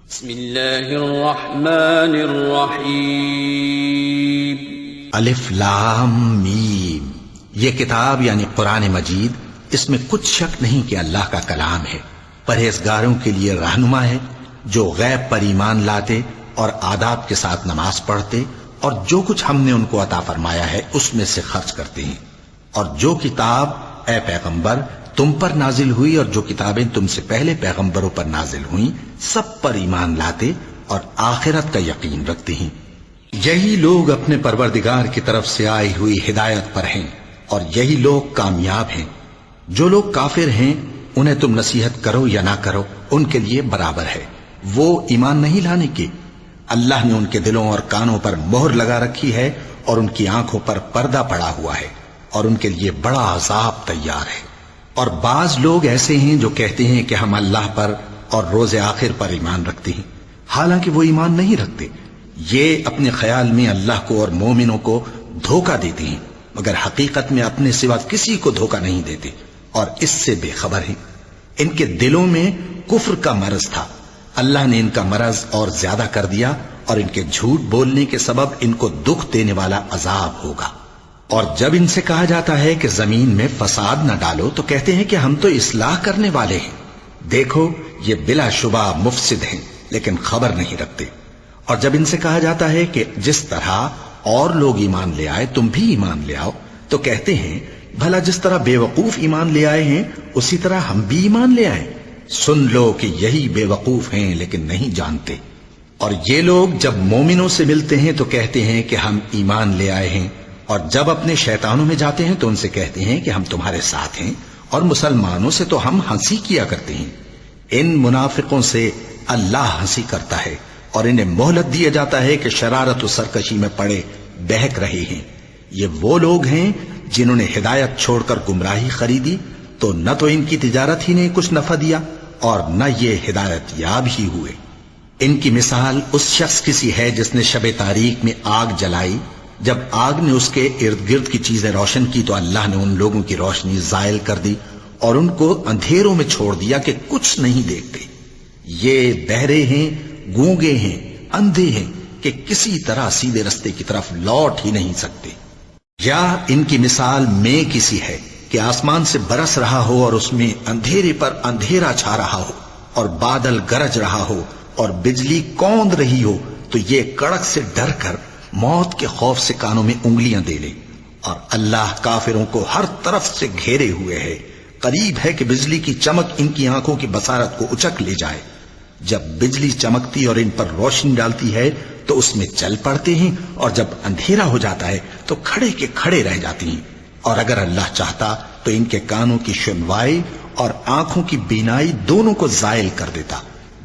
بسم اللہ الرحمن الرحیم الف لام میم۔ یہ کتاب یعنی قرآن مجید، اس میں کچھ شک نہیں کہ اللہ کا کلام ہے، پرہیزگاروں کے لیے رہنما ہے، جو غیب پر ایمان لاتے اور آداب کے ساتھ نماز پڑھتے اور جو کچھ ہم نے ان کو عطا فرمایا ہے اس میں سے خرچ کرتے ہیں، اور جو کتاب اے پیغمبر تم پر نازل ہوئی اور جو کتابیں تم سے پہلے پیغمبروں پر نازل ہوئیں سب پر ایمان لاتے اور آخرت کا یقین رکھتے ہیں۔ یہی لوگ اپنے پروردگار کی طرف سے آئی ہوئی ہدایت پر ہیں اور یہی لوگ کامیاب ہیں۔ جو لوگ کافر ہیں انہیں تم نصیحت کرو یا نہ کرو ان کے لیے برابر ہے، وہ ایمان نہیں لانے کے۔ اللہ نے ان کے دلوں اور کانوں پر مہر لگا رکھی ہے اور ان کی آنکھوں پر پردہ پڑا ہوا ہے اور ان کے لیے بڑا عذاب تیار ہے۔ اور بعض لوگ ایسے ہیں جو کہتے ہیں کہ ہم اللہ پر اور روز آخر پر ایمان رکھتے ہیں، حالانکہ وہ ایمان نہیں رکھتے۔ یہ اپنے خیال میں اللہ کو اور مومنوں کو دھوکہ دیتے ہیں، مگر حقیقت میں اپنے سوا کسی کو دھوکہ نہیں دیتے اور اس سے بے خبر ہیں۔ ان کے دلوں میں کفر کا مرض تھا، اللہ نے ان کا مرض اور زیادہ کر دیا اور ان کے جھوٹ بولنے کے سبب ان کو دکھ دینے والا عذاب ہوگا۔ اور جب ان سے کہا جاتا ہے کہ زمین میں فساد نہ ڈالو تو کہتے ہیں کہ ہم تو اصلاح کرنے والے ہیں۔ دیکھو یہ بلا شبہ مفسد ہیں لیکن خبر نہیں رکھتے۔ اور جب ان سے کہا جاتا ہے کہ جس طرح اور لوگ ایمان لے آئے تم بھی ایمان لے آؤ تو کہتے ہیں بھلا جس طرح بے وقوف ایمان لے آئے ہیں اسی طرح ہم بھی ایمان لے آئیں۔ سن لو کہ یہی بے وقوف ہیں لیکن نہیں جانتے۔ اور یہ لوگ جب مومنوں سے ملتے ہیں تو کہتے ہیں کہ ہم ایمان لے آئے ہیں، اور جب اپنے شیطانوں میں جاتے ہیں تو ان سے کہتے ہیں کہ ہم تمہارے ساتھ ہیں، اور مسلمانوں سے تو ہم ہنسی کیا کرتے ہیں۔ ان منافقوں سے اللہ ہنسی کرتا ہے اور انہیں مہلت دیا جاتا ہے کہ شرارت و سرکشی میں پڑے بہک رہے ہیں۔ یہ وہ لوگ ہیں جنہوں نے ہدایت چھوڑ کر گمراہی خریدی، تو نہ تو ان کی تجارت ہی نے کچھ نفع دیا اور نہ یہ ہدایت یاب ہی ہوئے۔ ان کی مثال اس شخص کی سی ہے جس نے شب تاریک میں آگ جلائی، جب آگ نے اس کے ارد گرد کی چیزیں روشن کی تو اللہ نے ان لوگوں کی روشنی زائل کر دی اور ان کو اندھیروں میں چھوڑ دیا کہ کچھ نہیں دیکھتے۔ یہ بہرے ہیں، گونگے ہیں، اندھے ہیں کہ کسی طرح سیدھے رستے کی طرف لوٹ ہی نہیں سکتے۔ یا ان کی مثال میں کسی ہے کہ آسمان سے برس رہا ہو اور اس میں اندھیرے پر اندھیرا چھا رہا ہو اور بادل گرج رہا ہو اور بجلی کوند رہی ہو تو یہ کڑک سے ڈر کر موت کے خوف سے کانوں میں انگلیاں دے لے۔ اور اللہ کافروں کو ہر طرف سے گھیرے ہوئے ہے، قریب ہے کہ بجلی کی چمک ان کی آنکھوں کی بصارت کو اچک لے جائے۔ جب بجلی چمکتی اور ان پر روشنی ڈالتی ہے تو اس میں چل پڑتے ہیں، اور جب اندھیرا ہو جاتا ہے تو کھڑے کے کھڑے رہ جاتے ہیں۔ اور اگر اللہ چاہتا تو ان کے کانوں کی سنوائی اور آنکھوں کی بینائی دونوں کو زائل کر دیتا۔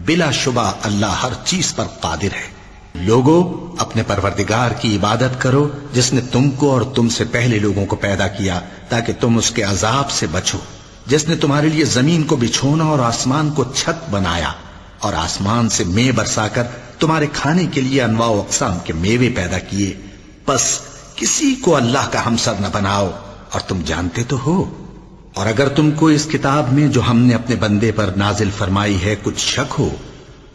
بلا شبہ اللہ ہر چیز پر قادر ہے۔ لوگوں اپنے پروردگار کی عبادت کرو جس نے تم کو اور تم سے پہلے لوگوں کو پیدا کیا تاکہ تم اس کے عذاب سے بچو، جس نے تمہارے لیے زمین کو بچھونا اور آسمان کو چھت بنایا اور آسمان سے مے برسا کر تمہارے کھانے کے لیے انواع و اقسام کے میوے پیدا کیے۔ پس کسی کو اللہ کا ہمسر نہ بناؤ اور تم جانتے تو ہو۔ اور اگر تم کو اس کتاب میں جو ہم نے اپنے بندے پر نازل فرمائی ہے کچھ شک ہو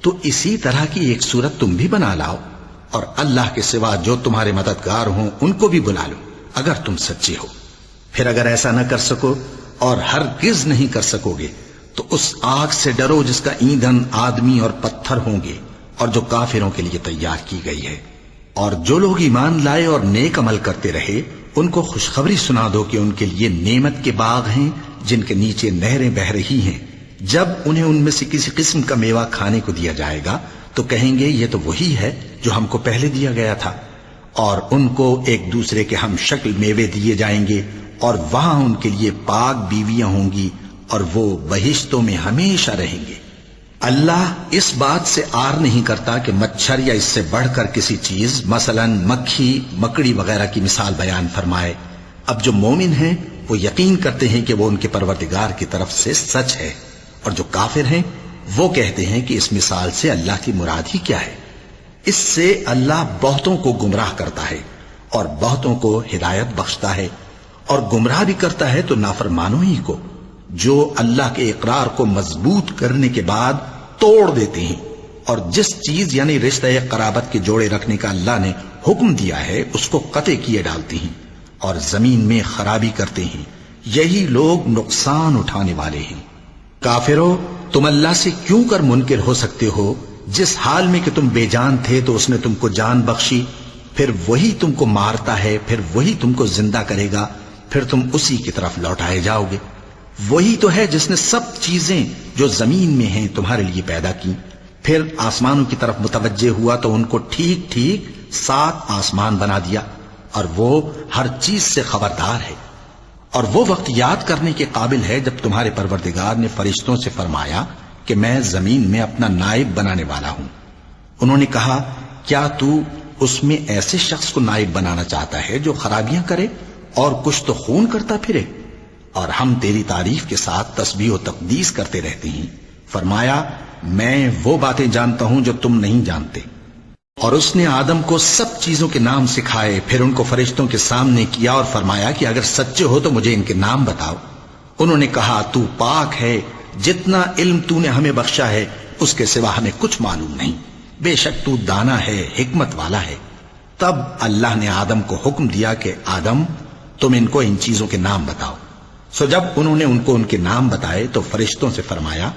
تو اسی طرح کی ایک صورت تم بھی بنا لاؤ، اور اللہ کے سوا جو تمہارے مددگار ہوں ان کو بھی بلا لو اگر تم سچے ہو۔ پھر اگر ایسا نہ کر سکو اور ہرگز نہیں کر سکو گے تو اس آگ سے ڈرو جس کا ایندھن آدمی اور پتھر ہوں گے اور جو کافروں کے لیے تیار کی گئی ہے۔ اور جو لوگ ایمان لائے اور نیک عمل کرتے رہے ان کو خوشخبری سنا دو کہ ان کے لیے نعمت کے باغ ہیں جن کے نیچے نہریں بہہ رہی ہیں۔ جب انہیں ان میں سے کسی قسم کا میوہ کھانے کو دیا جائے گا تو کہیں گے یہ تو وہی ہے جو ہم کو پہلے دیا گیا تھا، اور ان کو ایک دوسرے کے ہم شکل میوے دیے جائیں گے اور وہاں ان کے لیے پاک بیویاں ہوں گی اور وہ بہشتوں میں ہمیشہ رہیں گے۔ اللہ اس بات سے آر نہیں کرتا کہ مچھر یا اس سے بڑھ کر کسی چیز مثلا مکھی مکڑی وغیرہ کی مثال بیان فرمائے۔ اب جو مومن ہیں وہ یقین کرتے ہیں کہ وہ ان کے پروردگار کی طرف سے سچ ہے، اور جو کافر ہیں وہ کہتے ہیں کہ اس مثال سے اللہ کی مراد ہی کیا ہے۔ اس سے اللہ بہتوں کو گمراہ کرتا ہے اور بہتوں کو ہدایت بخشتا ہے، اور گمراہ بھی کرتا ہے تو نافرمانوں ہی کو، جو اللہ کے اقرار کو مضبوط کرنے کے بعد توڑ دیتے ہیں اور جس چیز یعنی رشتہ قرابت کے جوڑے رکھنے کا اللہ نے حکم دیا ہے اس کو قطع کیے ڈالتی ہیں اور زمین میں خرابی کرتے ہیں، یہی لوگ نقصان اٹھانے والے ہیں۔ کافرو، تم اللہ سے کیوں کر منکر ہو سکتے ہو؟ جس حال میں کہ تم بے جان تھے تو اس نے تم کو جان بخشی، پھر وہی تم کو مارتا ہے، پھر وہی تم کو زندہ کرے گا، پھر تم اسی کی طرف لوٹائے جاؤ گے۔ وہی تو ہے جس نے سب چیزیں جو زمین میں ہیں تمہارے لیے پیدا کی، پھر آسمانوں کی طرف متوجہ ہوا تو ان کو ٹھیک ٹھیک 7 آسمان بنا دیا، اور وہ ہر چیز سے خبردار ہے۔ اور وہ وقت یاد کرنے کے قابل ہے جب تمہارے پروردگار نے فرشتوں سے فرمایا کہ میں زمین میں اپنا نائب بنانے والا ہوں۔ انہوں نے کہا، کیا تو اس میں ایسے شخص کو نائب بنانا چاہتا ہے جو خرابیاں کرے اور کچھ تو خون کرتا پھرے؟ اور ہم تیری تعریف کے ساتھ تسبیح و تقدیس کرتے رہتے ہیں۔ فرمایا، میں وہ باتیں جانتا ہوں جو تم نہیں جانتے۔ اور اس نے آدم کو سب چیزوں کے نام سکھائے، پھر ان کو فرشتوں کے سامنے کیا اور فرمایا کہ اگر سچے ہو تو مجھے ان کے نام بتاؤ۔ انہوں نے کہا، تو پاک ہے، جتنا علم تو نے ہمیں بخشا ہے اس کے سوا ہمیں کچھ معلوم نہیں، بے شک تو دانا ہے، حکمت والا ہے۔ تب اللہ نے آدم کو حکم دیا کہ آدم، تم ان کو ان چیزوں کے نام بتاؤ۔ سو جب انہوں نے ان کو ان کے نام بتائے تو فرشتوں سے فرمایا،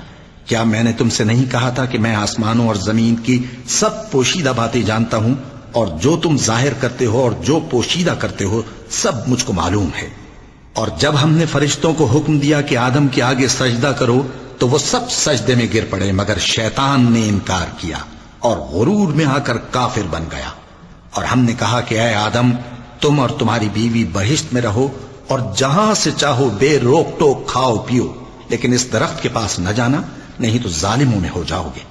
کیا میں نے تم سے نہیں کہا تھا کہ میں آسمانوں اور زمین کی سب پوشیدہ باتیں جانتا ہوں، اور جو تم ظاہر کرتے ہو اور جو پوشیدہ کرتے ہو سب مجھ کو معلوم ہے۔ اور جب ہم نے فرشتوں کو حکم دیا کہ آدم کے آگے سجدہ کرو تو وہ سب سجدے میں گر پڑے، مگر شیطان نے انکار کیا اور غرور میں آ کر کافر بن گیا۔ اور ہم نے کہا کہ اے آدم، تم اور تمہاری بیوی بہشت میں رہو اور جہاں سے چاہو بے روک ٹوک کھاؤ پیو، لیکن اس درخت کے پاس نہ جانا، نہیں تو ظالموں میں ہو جاؤ گے۔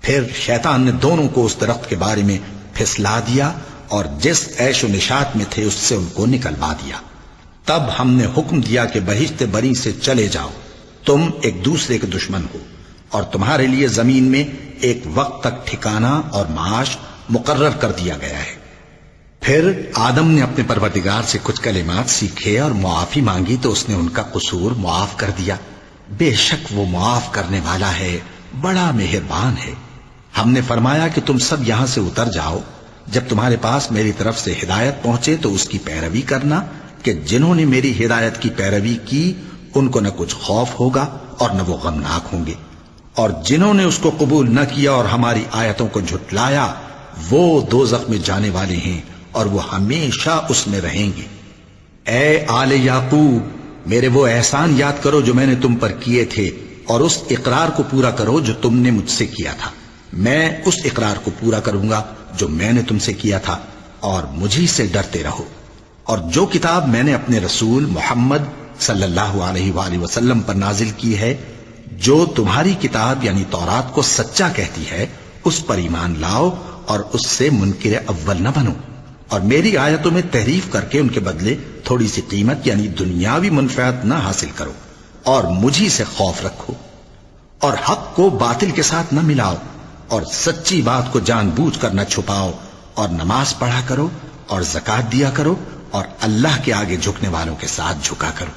پھر شیطان نے دونوں کو اس درخت کے بارے میں پھسلا دیا اور جس عیش و نشاط میں تھے اس سے ان کو نکلوا دیا۔ تب ہم نے حکم دیا کہ بہشت بری سے چلے جاؤ، تم ایک دوسرے کے دشمن ہو، اور تمہارے لیے زمین میں ایک وقت تک ٹھکانہ اور معاش مقرر کر دیا گیا ہے۔ پھر آدم نے اپنے پروردگار سے کچھ کلمات سیکھے اور معافی مانگی تو اس نے ان کا قصور معاف کر دیا۔ بے شک وہ معاف کرنے والا ہے، بڑا مہربان ہے۔ ہم نے فرمایا کہ تم سب یہاں سے اتر جاؤ، جب تمہارے پاس میری طرف سے ہدایت پہنچے تو اس کی پیروی کرنا، کہ جنہوں نے میری ہدایت کی پیروی کی ان کو نہ کچھ خوف ہوگا اور نہ وہ غمناک ہوں گے، اور جنہوں نے اس کو قبول نہ کیا اور ہماری آیتوں کو جھٹلایا وہ دوزخ میں جانے والے ہیں اور وہ ہمیشہ اس میں رہیں گے۔ اے آل یعقوب، میرے وہ احسان یاد کرو جو میں نے تم پر کیے تھے، اور اس اقرار کو پورا کرو جو تم نے مجھ سے کیا تھا۔ میں اس اقرار کو پورا کروں گا جو میں نے تم سے کیا تھا، اور مجھی سے ڈرتے رہو۔ اور جو کتاب میں نے اپنے رسول محمد صلی اللہ علیہ وآلہ وسلم پر نازل کی ہے، جو تمہاری کتاب یعنی تورات کو سچا کہتی ہے، اس پر ایمان لاؤ اور اس سے منکر اول نہ بنو، اور میری آیتوں میں تحریف کر کے ان کے بدلے تھوڑی سی قیمت یعنی دنیاوی منفعت نہ حاصل کرو، اور مجھی سے خوف رکھو، اور حق کو باطل کے ساتھ نہ ملاؤ، اور سچی بات کو جان بوجھ کر نہ چھپاؤ، اور نماز پڑھا کرو اور زکوٰۃ دیا کرو، اور اللہ کے آگے جھکنے والوں کے ساتھ جھکا کرو۔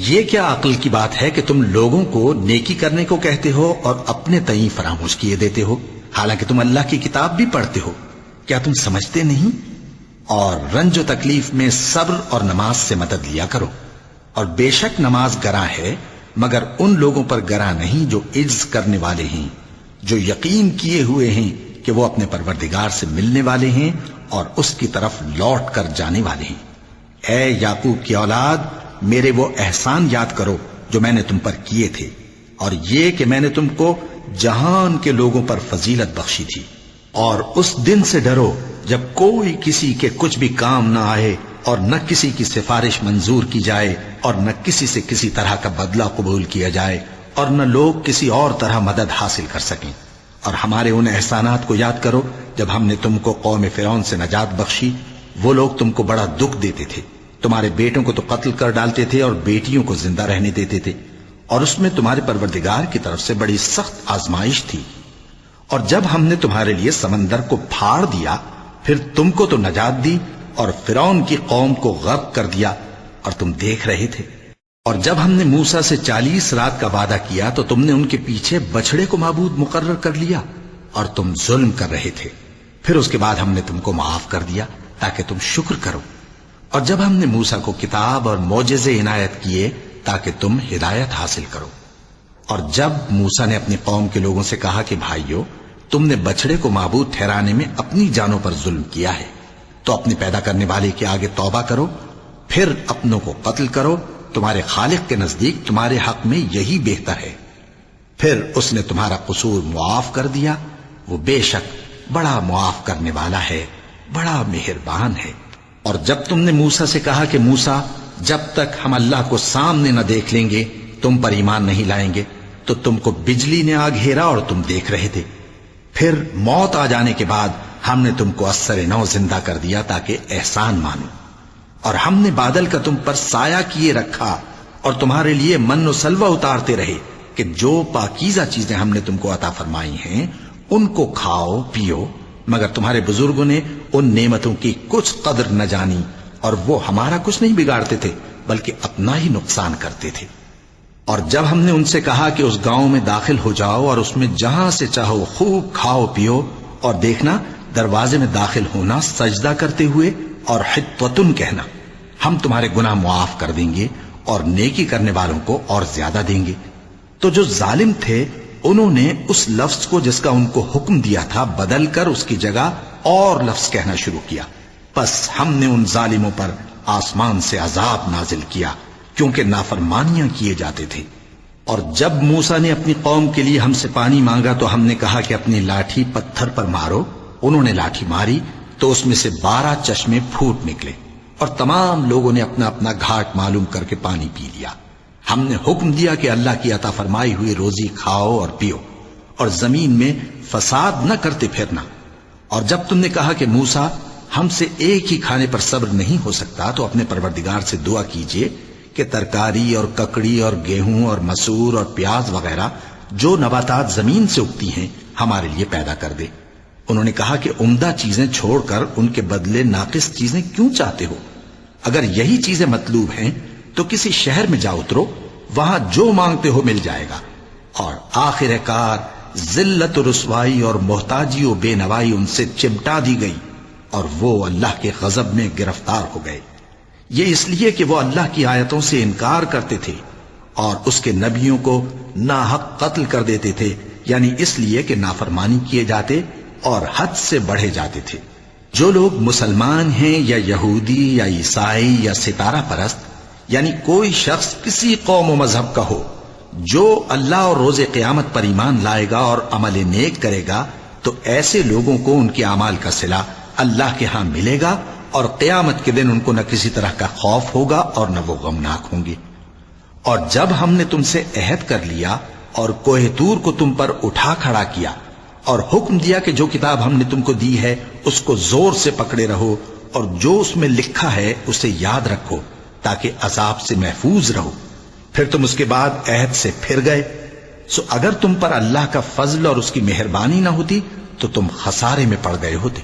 یہ کیا عقل کی بات ہے کہ تم لوگوں کو نیکی کرنے کو کہتے ہو اور اپنے تئیں فراموش کیے دیتے ہو، حالانکہ تم اللہ کی کتاب بھی پڑھتے ہو؟ کیا تم سمجھتے نہیں؟ اور رنج و تکلیف میں صبر اور نماز سے مدد لیا کرو، اور بے شک نماز گراں ہے، مگر ان لوگوں پر گراں نہیں جو عجز کرنے والے ہیں، جو یقین کیے ہوئے ہیں کہ وہ اپنے پروردگار سے ملنے والے ہیں اور اس کی طرف لوٹ کر جانے والے ہیں۔ اے یعقوب کی اولاد، میرے وہ احسان یاد کرو جو میں نے تم پر کیے تھے، اور یہ کہ میں نے تم کو جہان کے لوگوں پر فضیلت بخشی تھی۔ اور اس دن سے ڈرو جب کوئی کسی کے کچھ بھی کام نہ آئے، اور نہ کسی کی سفارش منظور کی جائے، اور نہ کسی سے کسی طرح کا بدلہ قبول کیا جائے، اور نہ لوگ کسی اور طرح مدد حاصل کر سکیں۔ اور ہمارے ان احسانات کو یاد کرو جب ہم نے تم کو قوم فرعون سے نجات بخشی۔ وہ لوگ تم کو بڑا دکھ دیتے تھے، تمہارے بیٹوں کو تو قتل کر ڈالتے تھے اور بیٹیوں کو زندہ رہنے دیتے تھے، اور اس میں تمہارے پروردگار کی طرف سے بڑی سخت آزمائش تھی۔ اور جب ہم نے تمہارے لیے سمندر کو پھاڑ دیا، پھر تم کو تو نجات دی اور فرعون کی قوم کو غرق کر دیا، اور تم دیکھ رہے تھے۔ اور جب ہم نے موسیٰ سے 40 رات کا وعدہ کیا تو تم نے ان کے پیچھے بچڑے کو معبود مقرر کر لیا، اور تم ظلم کر رہے تھے، پھر اس کے بعد ہم نے تم کو معاف کر دیا تاکہ تم شکر کرو، اور جب ہم نے موسیٰ کو کتاب اور معجزے عنایت کیے تاکہ تم ہدایت حاصل کرو، اور جب موسیٰ نے اپنی قوم کے لوگوں سے کہا کہ بھائیو، تم نے بچڑے کو معبود ٹھہرانے میں اپنی جانوں پر ظلم کیا ہے، تو اپنے پیدا کرنے والے کے آگے توبہ کرو، پھر اپنوں کو قتل کرو، تمہارے خالق کے نزدیک تمہارے حق میں یہی بہتر ہے، پھر اس نے تمہارا قصور معاف کر دیا، وہ بے شک بڑا معاف کرنے والا ہے، بڑا مہربان ہے۔ اور جب تم نے موسیٰ سے کہا کہ موسیٰ، جب تک ہم اللہ کو سامنے نہ دیکھ لیں گے تم پر ایمان نہیں لائیں گے، تو تم کو بجلی نے آ گھیرا اور تم دیکھ رہے تھے، پھر موت آ جانے کے بعد ہم نے تم کو اثر نو زندہ کر دیا تاکہ احسان مانو، اور ہم نے بادل کا تم پر سایہ کیے رکھا اور تمہارے لیے من و سلوہ اتارتے رہے کہ جو پاکیزہ چیزیں ہم نے تم کو عطا فرمائی ہیں ان کو کھاؤ پیو، مگر تمہارے بزرگوں نے ان نعمتوں کی کچھ قدر نہ جانی، اور وہ ہمارا کچھ نہیں بگاڑتے تھے بلکہ اپنا ہی نقصان کرتے تھے۔ اور جب ہم نے ان سے کہا کہ اس گاؤں میں داخل ہو جاؤ اور اس میں جہاں سے چاہو خوب کھاؤ پیو، اور دیکھنا دروازے میں داخل ہونا سجدہ کرتے ہوئے اور حطوتن کہنا، ہم تمہارے گناہ معاف کر دیں گے اور نیکی کرنے والوں کو اور زیادہ دیں گے، تو جو ظالم تھے انہوں نے اس لفظ کو جس کا ان کو حکم دیا تھا بدل کر اس کی جگہ اور لفظ کہنا شروع کیا، پس ہم نے ان ظالموں پر آسمان سے عذاب نازل کیا کیونکہ نافرمانیاں کیے جاتے تھے۔ اور جب موسیٰ نے اپنی قوم کے لیے ہم سے پانی مانگا تو ہم نے کہا کہ اپنی لاٹھی پتھر پر مارو، انہوں نے لاٹھی ماری تو اس میں سے 12 چشمے پھوٹ نکلے، اور تمام لوگوں نے اپنا اپنا گھاٹ معلوم کر کے پانی پی لیا۔ ہم نے حکم دیا کہ اللہ کی عطا فرمائی ہوئی روزی کھاؤ اور پیو، اور زمین میں فساد نہ کرتے پھرنا۔ اور جب تم نے کہا کہ موسیٰ، ہم سے ایک ہی کھانے پر صبر نہیں ہو سکتا، تو اپنے پروردگار سے دعا کیجئے کہ ترکاری اور ککڑی اور گیہوں اور مسور اور پیاز وغیرہ جو نباتات زمین سے اگتی ہیں ہمارے لیے پیدا کر دے۔ انہوں نے کہا کہ عمدہ چیزیں چھوڑ کر ان کے بدلے ناقص چیزیں کیوں چاہتے ہو؟ اگر یہی چیزیں مطلوب ہیں تو کسی شہر میں جا اترو، وہاں جو مانگتے ہو مل جائے گا۔ اور آخر کار ذلت و رسوائی اور محتاجی و بے نوائی ان سے چمٹا دی گئی، اور وہ اللہ کے غضب میں گرفتار ہو گئے، یہ اس لیے کہ وہ اللہ کی آیتوں سے انکار کرتے تھے اور اس کے نبیوں کو ناحق قتل کر دیتے تھے، یعنی اس لیے کہ نافرمانی کیے جاتے اور حد سے بڑھے جاتے تھے۔ جو لوگ مسلمان ہیں یا یہودی یا عیسائی یا ستارہ پرست، یعنی کوئی شخص کسی قوم و مذہب کا ہو، جو اللہ اور روز قیامت پر ایمان لائے گا اور عمل نیک کرے گا، تو ایسے لوگوں کو ان کے اعمال کا صلہ اللہ کے ہاں ملے گا، اور قیامت کے دن ان کو نہ کسی طرح کا خوف ہوگا اور نہ وہ غمناک ہوں گے۔ اور جب ہم نے تم سے عہد کر لیا اور کوہ طور کو تم پر اٹھا کھڑا کیا اور حکم دیا کہ جو کتاب ہم نے تم کو دی ہے اس کو زور سے پکڑے رہو، اور جو اس میں لکھا ہے اسے یاد رکھو تاکہ عذاب سے محفوظ رہو، پھر تم اس کے بعد عہد سے پھر گئے، سو اگر تم پر اللہ کا فضل اور اس کی مہربانی نہ ہوتی تو تم خسارے میں پڑ گئے ہوتے۔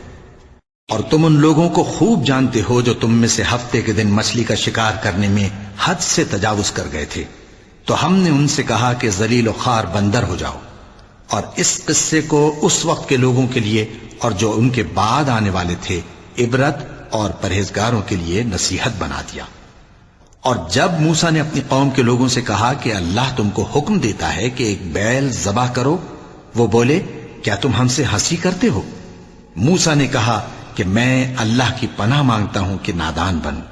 اور تم ان لوگوں کو خوب جانتے ہو جو تم میں سے ہفتے کے دن مچھلی کا شکار کرنے میں حد سے تجاوز کر گئے تھے، تو ہم نے ان سے کہا کہ ذلیل و خوار بندر ہو جاؤ، اور اس قصے کو اس وقت کے لوگوں کے لیے اور جو ان کے بعد آنے والے تھے عبرت اور پرہیزگاروں کے لیے نصیحت بنا دیا۔ اور جب موسیٰ نے اپنی قوم کے لوگوں سے کہا کہ اللہ تم کو حکم دیتا ہے کہ ایک بیل ذبح کرو، وہ بولے کیا تم ہم سے ہنسی کرتے ہو؟ موسیٰ نے کہا کہ میں اللہ کی پناہ مانگتا ہوں کہ نادان بنوں۔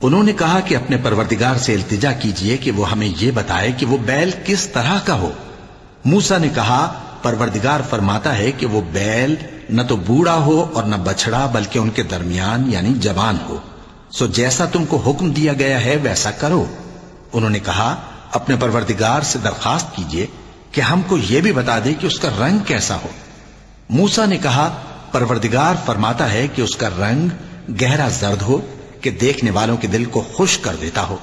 انہوں نے کہا کہ اپنے پروردگار سے التجا کیجئے کہ وہ ہمیں یہ بتائے کہ وہ بیل کس طرح کا ہو۔ موسیٰ نے کہا پروردگار فرماتا ہے کہ وہ بیل نہ تو بوڑھا ہو اور نہ بچڑا بلکہ ان کے درمیان یعنی جوان ہو، سو جیسا تم کو حکم دیا گیا ہے ویسا کرو۔ انہوں نے کہا اپنے پروردگار سے درخواست کیجئے کہ ہم کو یہ بھی بتا دے کہ اس کا رنگ کیسا ہو۔ موسیٰ نے کہا پروردگار فرماتا ہے کہ اس کا رنگ گہرا زرد ہو کہ دیکھنے والوں کے دل کو خوش کر دیتا ہو۔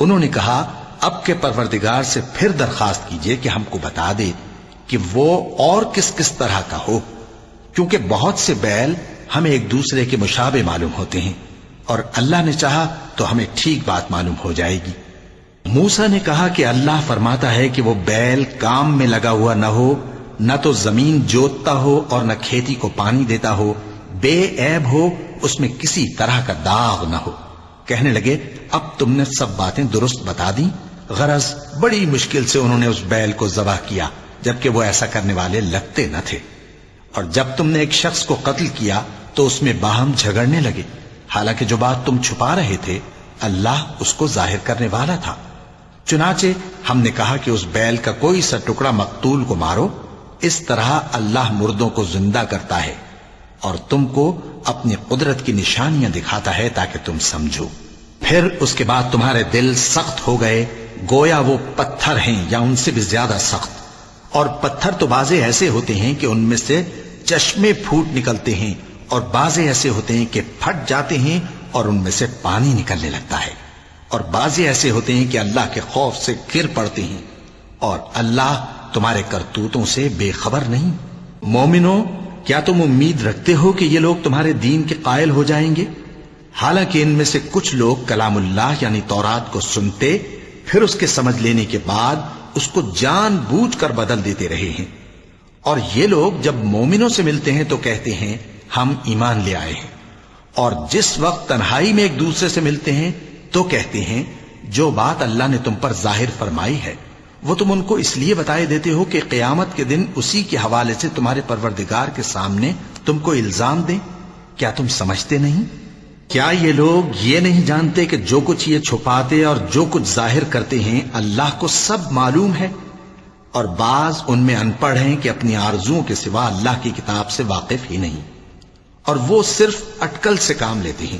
انہوں نے کہا اب کے پروردگار سے پھر درخواست کیجئے کہ ہم کو بتا دے کہ وہ اور کس کس طرح کا ہو، کیونکہ بہت سے بیل ہمیں ایک دوسرے کے مشابہ معلوم ہوتے ہیں، اور اللہ نے چاہا تو ہمیں ٹھیک بات معلوم ہو جائے گی۔ موسیٰ نے کہا کہ اللہ فرماتا ہے کہ وہ بیل کام میں لگا ہوا نہ ہو نہ تو زمین جوتتا ہو اور نہ کھیتی کو پانی دیتا ہو، بے عیب ہو، اس میں کسی طرح کا داغ نہ ہو۔ کہنے لگے اب تم نے سب باتیں درست بتا دی۔ غرض بڑی مشکل سے انہوں نے اس بیل کو ذبح کیا، جبکہ وہ ایسا کرنے والے لگتے نہ تھے۔ اور جب تم نے ایک شخص کو قتل کیا تو اس میں باہم جھگڑنے لگے، حالانکہ جو بات تم چھپا رہے تھے اللہ اس کو ظاہر کرنے والا تھا۔ چنانچہ ہم نے کہا کہ اس بیل کا کوئی سا ٹکڑا مقتول کو مارو، اس طرح اللہ مردوں کو زندہ کرتا ہے اور تم کو اپنی قدرت کی نشانیاں دکھاتا ہے تاکہ تم سمجھو۔ پھر اس کے بعد تمہارے دل سخت ہو گئے، گویا وہ پتھر ہیں یا ان سے بھی زیادہ سخت۔ اور پتھر تو بعضے ایسے ہوتے ہیں کہ ان میں سے چشمے پھوٹ نکلتے ہیں، اور بعضے ایسے ہوتے ہیں کہ پھٹ جاتے ہیں اور ان میں سے پانی نکلنے لگتا ہے، اور بعضے ایسے ہوتے ہیں کہ اللہ کے خوف سے گر پڑتے ہیں، اور اللہ تمہارے کرتوتوں سے بے خبر نہیں۔ مومنو، کیا تم امید رکھتے ہو کہ یہ لوگ تمہارے دین کے قائل ہو جائیں گے؟ حالانکہ ان میں سے کچھ لوگ کلام اللہ یعنی تورات کو سنتے، پھر اس کے سمجھ لینے کے بعد اس کو جان بوجھ کر بدل دیتے رہے ہیں۔ اور یہ لوگ جب مومنوں سے ملتے ہیں تو کہتے ہیں ہم ایمان لے آئے ہیں، اور جس وقت تنہائی میں ایک دوسرے سے ملتے ہیں تو کہتے ہیں جو بات اللہ نے تم پر ظاہر فرمائی ہے وہ تم ان کو اس لیے بتائے دیتے ہو کہ قیامت کے دن اسی کے حوالے سے تمہارے پروردگار کے سامنے تم کو الزام دیں۔ کیا تم سمجھتے نہیں؟ کیا یہ لوگ یہ نہیں جانتے کہ جو کچھ یہ چھپاتے اور جو کچھ ظاہر کرتے ہیں اللہ کو سب معلوم ہے؟ اور بعض ان میں ان پڑھ ہیں کہ اپنی آرزوؤں کے سوا اللہ کی کتاب سے واقف ہی نہیں، اور وہ صرف اٹکل سے کام لیتے ہیں۔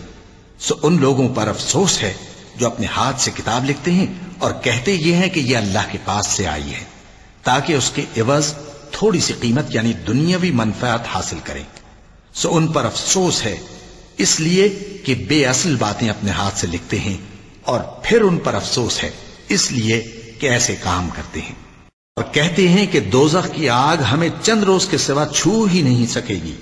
سو ان لوگوں پر افسوس ہے جو اپنے ہاتھ سے کتاب لکھتے ہیں اور کہتے یہ ہیں کہ یہ اللہ کے پاس سے آئی ہے، تاکہ اس کے عوض تھوڑی سی قیمت یعنی دنیاوی منفعت حاصل کریں۔ سو ان پر افسوس ہے اس لیے کہ بے اصل باتیں اپنے ہاتھ سے لکھتے ہیں، اور پھر ان پر افسوس ہے اس لیے کہ ایسے کام کرتے ہیں، اور کہتے ہیں کہ دوزخ کی آگ ہمیں چند روز کے سوا چھو ہی نہیں سکے گی۔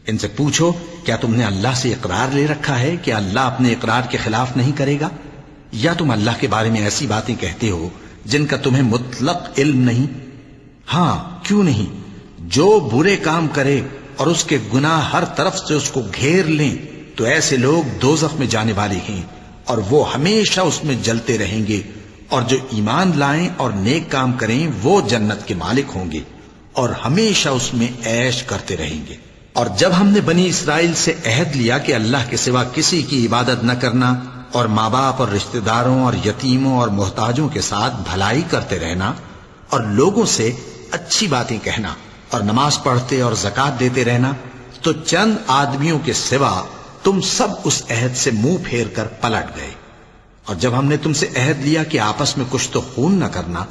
ان سے پوچھو کیا تم نے اللہ سے اقرار لے رکھا ہے کہ اللہ اپنے اقرار کے خلاف نہیں کرے گا؟ یا تم اللہ کے بارے میں ایسی باتیں کہتے ہو جن کا تمہیں مطلق علم نہیں؟ ہاں کیوں نہیں، جو برے کام کرے اور اس کے گناہ ہر طرف سے اس کو گھیر لیں تو ایسے لوگ دوزخ میں جانے والے ہیں، اور وہ ہمیشہ اس میں جلتے رہیں گے، اور جو ایمان لائیں اور نیک کام کریں وہ جنت کے مالک ہوں گے اور ہمیشہ اس میں عیش کرتے رہیں گے۔ اور جب ہم نے بنی اسرائیل سے عہد لیا کہ اللہ کے سوا کسی کی عبادت نہ کرنا، اور ماں باپ اور رشتہ داروں اور یتیموں اور محتاجوں کے ساتھ بھلائی کرتے رہنا، اور لوگوں سے اچھی باتیں کہنا، اور نماز پڑھتے اور زکوٰۃ دیتے رہنا، تو چند آدمیوں کے سوا تم سب اس عہد سے منہ پھیر کر پلٹ گئے۔ اور جب ہم نے تم سے عہد لیا کہ آپس میں کچھ تو خون نہ کرنا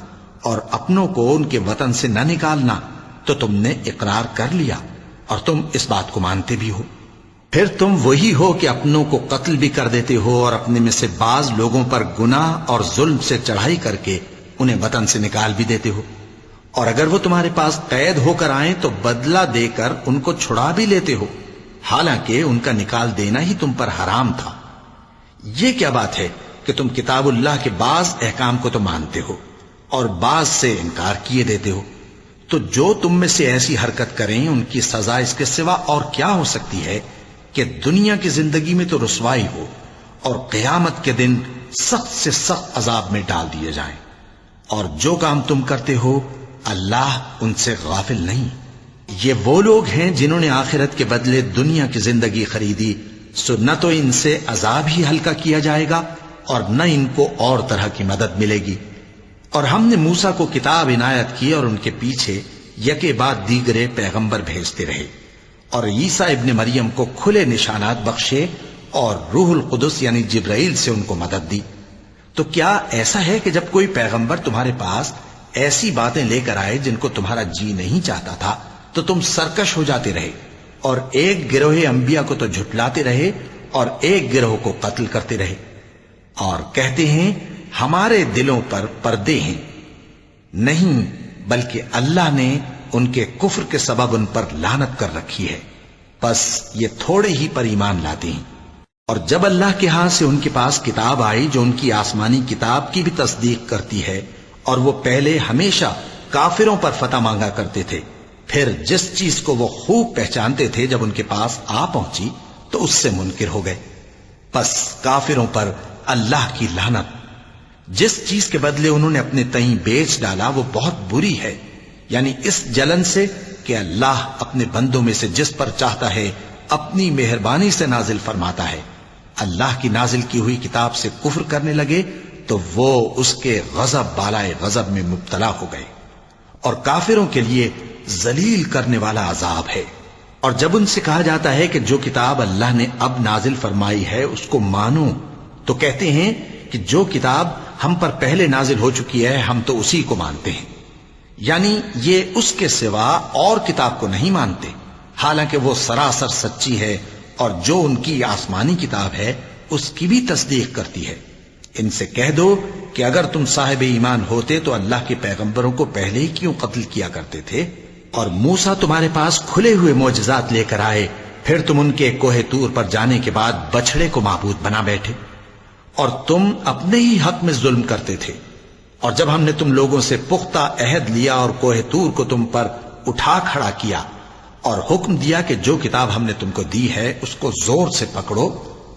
اور اپنوں کو ان کے وطن سے نہ نکالنا، تو تم نے اقرار کر لیا اور تم اس بات کو مانتے بھی ہو۔ پھر تم وہی ہو کہ اپنوں کو قتل بھی کر دیتے ہو اور اپنے میں سے بعض لوگوں پر گناہ اور ظلم سے چڑھائی کر کے انہیں وطن سے نکال بھی دیتے ہو، اور اگر وہ تمہارے پاس قید ہو کر آئیں تو بدلہ دے کر ان کو چھڑا بھی لیتے ہو، حالانکہ ان کا نکال دینا ہی تم پر حرام تھا۔ یہ کیا بات ہے کہ تم کتاب اللہ کے بعض احکام کو تو مانتے ہو اور بعض سے انکار کیے دیتے ہو؟ تو جو تم میں سے ایسی حرکت کریں ان کی سزا اس کے سوا اور کیا ہو سکتی ہے کہ دنیا کی زندگی میں تو رسوائی ہو اور قیامت کے دن سخت سے سخت عذاب میں ڈال دیے جائیں۔ اور جو کام تم کرتے ہو اللہ ان سے غافل نہیں۔ یہ وہ لوگ ہیں جنہوں نے آخرت کے بدلے دنیا کی زندگی خریدی، سو نہ تو ان سے عذاب ہی ہلکا کیا جائے گا اور نہ ان کو اور طرح کی مدد ملے گی۔ اور ہم نے موسیٰ کو کتاب عنایت کی اور ان کے پیچھے یکے بعد دیگرے پیغمبر بھیجتے رہے، اور عیسیٰ ابن مریم کو کھلے نشانات بخشے اور روح القدس یعنی جبرائیل سے ان کو مدد دی۔ تو کیا ایسا ہے کہ جب کوئی پیغمبر تمہارے پاس ایسی باتیں لے کر آئے جن کو تمہارا جی نہیں چاہتا تھا تو تم سرکش ہو جاتے رہے، اور ایک گروہ انبیاء کو تو جھٹلاتے رہے اور ایک گروہ کو قتل کرتے رہے، اور کہتے ہیں ہمارے دلوں پر پردے ہیں؟ نہیں، بلکہ اللہ نے ان کے کفر کے سبب ان پر لعنت کر رکھی ہے، بس یہ تھوڑے ہی پر ایمان لاتے ہیں۔ اور جب اللہ کے ہاں سے ان کے پاس کتاب آئی جو ان کی آسمانی کتاب کی بھی تصدیق کرتی ہے، اور وہ پہلے ہمیشہ کافروں پر فتح مانگا کرتے تھے، پھر جس چیز کو وہ خوب پہچانتے تھے جب ان کے پاس آ پہنچی تو اس سے منکر ہو گئے. پس کافروں پر اللہ کی لعنت. جس چیز کے بدلے انہوں نے اپنے تئیں بیچ ڈالا وہ بہت بری ہے، یعنی اس جلن سے کہ اللہ اپنے بندوں میں سے جس پر چاہتا ہے اپنی مہربانی سے نازل فرماتا ہے. اللہ کی نازل کی ہوئی کتاب سے کفر کرنے لگے تو وہ اس کے غضب بالائے غضب میں مبتلا ہو گئے، اور کافروں کے لیے ذلیل کرنے والا عذاب ہے. اور جب ان سے کہا جاتا ہے کہ جو کتاب اللہ نے اب نازل فرمائی ہے اس کو مانو، تو کہتے ہیں کہ جو کتاب ہم پر پہلے نازل ہو چکی ہے ہم تو اسی کو مانتے ہیں، یعنی یہ اس کے سوا اور کتاب کو نہیں مانتے، حالانکہ وہ سراسر سچی ہے اور جو ان کی آسمانی کتاب ہے اس کی بھی تصدیق کرتی ہے. ان سے کہہ دو کہ اگر تم صاحب ایمان ہوتے تو اللہ کے پیغمبروں کو پہلے ہی کیوں قتل کیا کرتے تھے؟ اور موسیٰ تمہارے پاس کھلے ہوئے معجزات لے کر آئے، پھر تم ان کے کوہ طور پر جانے کے بعد بچڑے کو معبود بنا بیٹھے، اور تم اپنے ہی حق میں ظلم کرتے تھے. اور جب ہم نے تم لوگوں سے پختہ عہد لیا اور کوہ طور کو تم پر اٹھا کھڑا کیا اور حکم دیا کہ جو کتاب ہم نے تم کو دی ہے اس کو زور سے پکڑو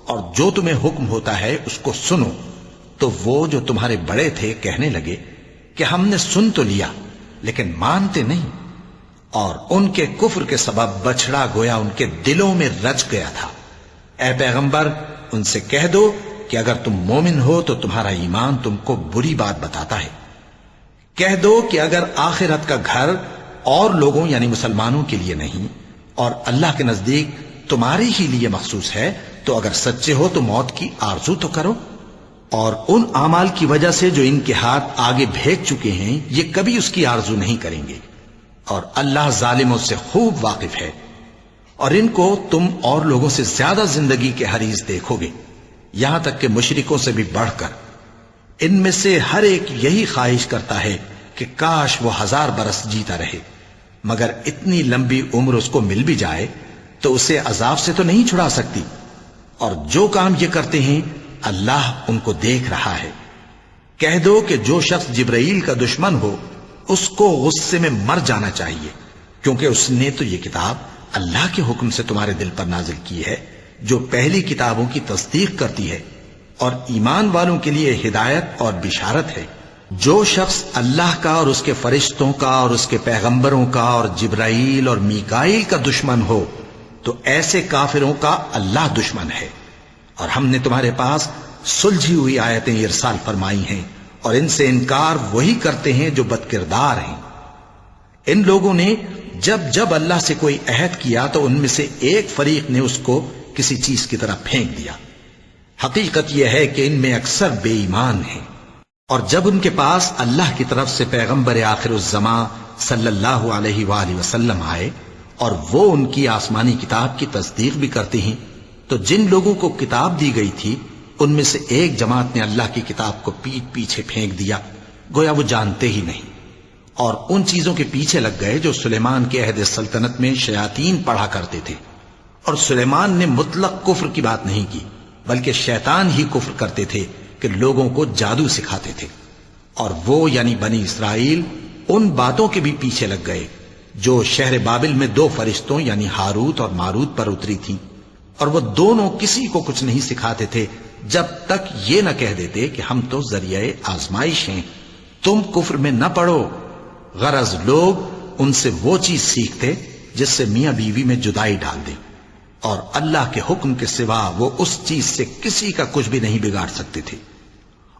اور جو تمہیں حکم ہوتا ہے اس کو سنو، تو وہ جو تمہارے بڑے تھے کہنے لگے کہ ہم نے سن تو لیا لیکن مانتے نہیں، اور ان کے کفر کے سبب بچڑا گویا ان کے دلوں میں رچ گیا تھا. اے پیغمبر ان سے کہہ دو کہ اگر تم مومن ہو تو تمہارا ایمان تم کو بری بات بتاتا ہے. کہہ دو کہ اگر آخرت کا گھر اور لوگوں یعنی مسلمانوں کے لیے نہیں اور اللہ کے نزدیک تمہارے ہی لیے مخصوص ہے تو اگر سچے ہو تو موت کی آرزو تو کرو، اور ان اعمال کی وجہ سے جو ان کے ہاتھ آگے بھیج چکے ہیں یہ کبھی اس کی آرزو نہیں کریں گے، اور اللہ ظالموں سے خوب واقف ہے. اور ان کو تم اور لوگوں سے زیادہ زندگی کے حریص دیکھو گے، یہاں تک کہ مشرکوں سے بھی بڑھ کر. ان میں سے ہر ایک یہی خواہش کرتا ہے کہ کاش وہ 1000 برس جیتا رہے، مگر اتنی لمبی عمر اس کو مل بھی جائے تو اسے عذاب سے تو نہیں چھڑا سکتی. اور جو کام یہ کرتے ہیں اللہ ان کو دیکھ رہا ہے. کہہ دو کہ جو شخص جبرائیل کا دشمن ہو اس کو غصے میں مر جانا چاہیے، کیونکہ اس نے تو یہ کتاب اللہ کے حکم سے تمہارے دل پر نازل کی ہے جو پہلی کتابوں کی تصدیق کرتی ہے اور ایمان والوں کے لیے ہدایت اور بشارت ہے. جو شخص اللہ کا اور اس کے فرشتوں کا اور اس کے پیغمبروں کا اور جبرائیل اور میکائیل کا دشمن ہو تو ایسے کافروں کا اللہ دشمن ہے. اور ہم نے تمہارے پاس سلجھی ہوئی آیتیں ارسال فرمائی ہیں اور ان سے انکار وہی کرتے ہیں جو بد کردار ہیں. ان لوگوں نے جب جب اللہ سے کوئی عہد کیا تو ان میں سے ایک فریق نے اس کو کسی چیز کی طرح پھینک دیا. حقیقت یہ ہے کہ ان میں اکثر بے ایمان ہیں. اور جب ان کے پاس اللہ کی طرف سے پیغمبر آخر الزمان صلی اللہ علیہ وآلہ وسلم آئے اور وہ ان کی آسمانی کتاب کی تصدیق بھی کرتے ہیں تو جن لوگوں کو کتاب دی گئی تھی ان میں سے ایک جماعت نے اللہ کی کتاب کو پیٹ پیچھے پھینک دیا گویا وہ جانتے ہی نہیں، اور ان چیزوں کے پیچھے لگ گئے جو سلیمان کے عہد سلطنت میں شیاطین پڑھا کرتے تھے. اور سلیمان نے مطلق کفر کی بات نہیں کی بلکہ شیطان ہی کفر کرتے تھے کہ لوگوں کو جادو سکھاتے تھے. اور وہ یعنی بنی اسرائیل ان باتوں کے بھی پیچھے لگ گئے جو شہر بابل میں 2 فرشتوں یعنی ہاروت اور ماروت پر اتری تھی، اور وہ دونوں کسی کو کچھ نہیں سکھاتے تھے جب تک یہ نہ کہہ دیتے کہ ہم تو ذریعہ آزمائش ہیں، تم کفر میں نہ پڑو. غرض لوگ ان سے وہ چیز سیکھتے جس سے میاں بیوی میں جدائی ڈال دیں، اور اللہ کے حکم کے سوا وہ اس چیز سے کسی کا کچھ بھی نہیں بگاڑ سکتے تھے.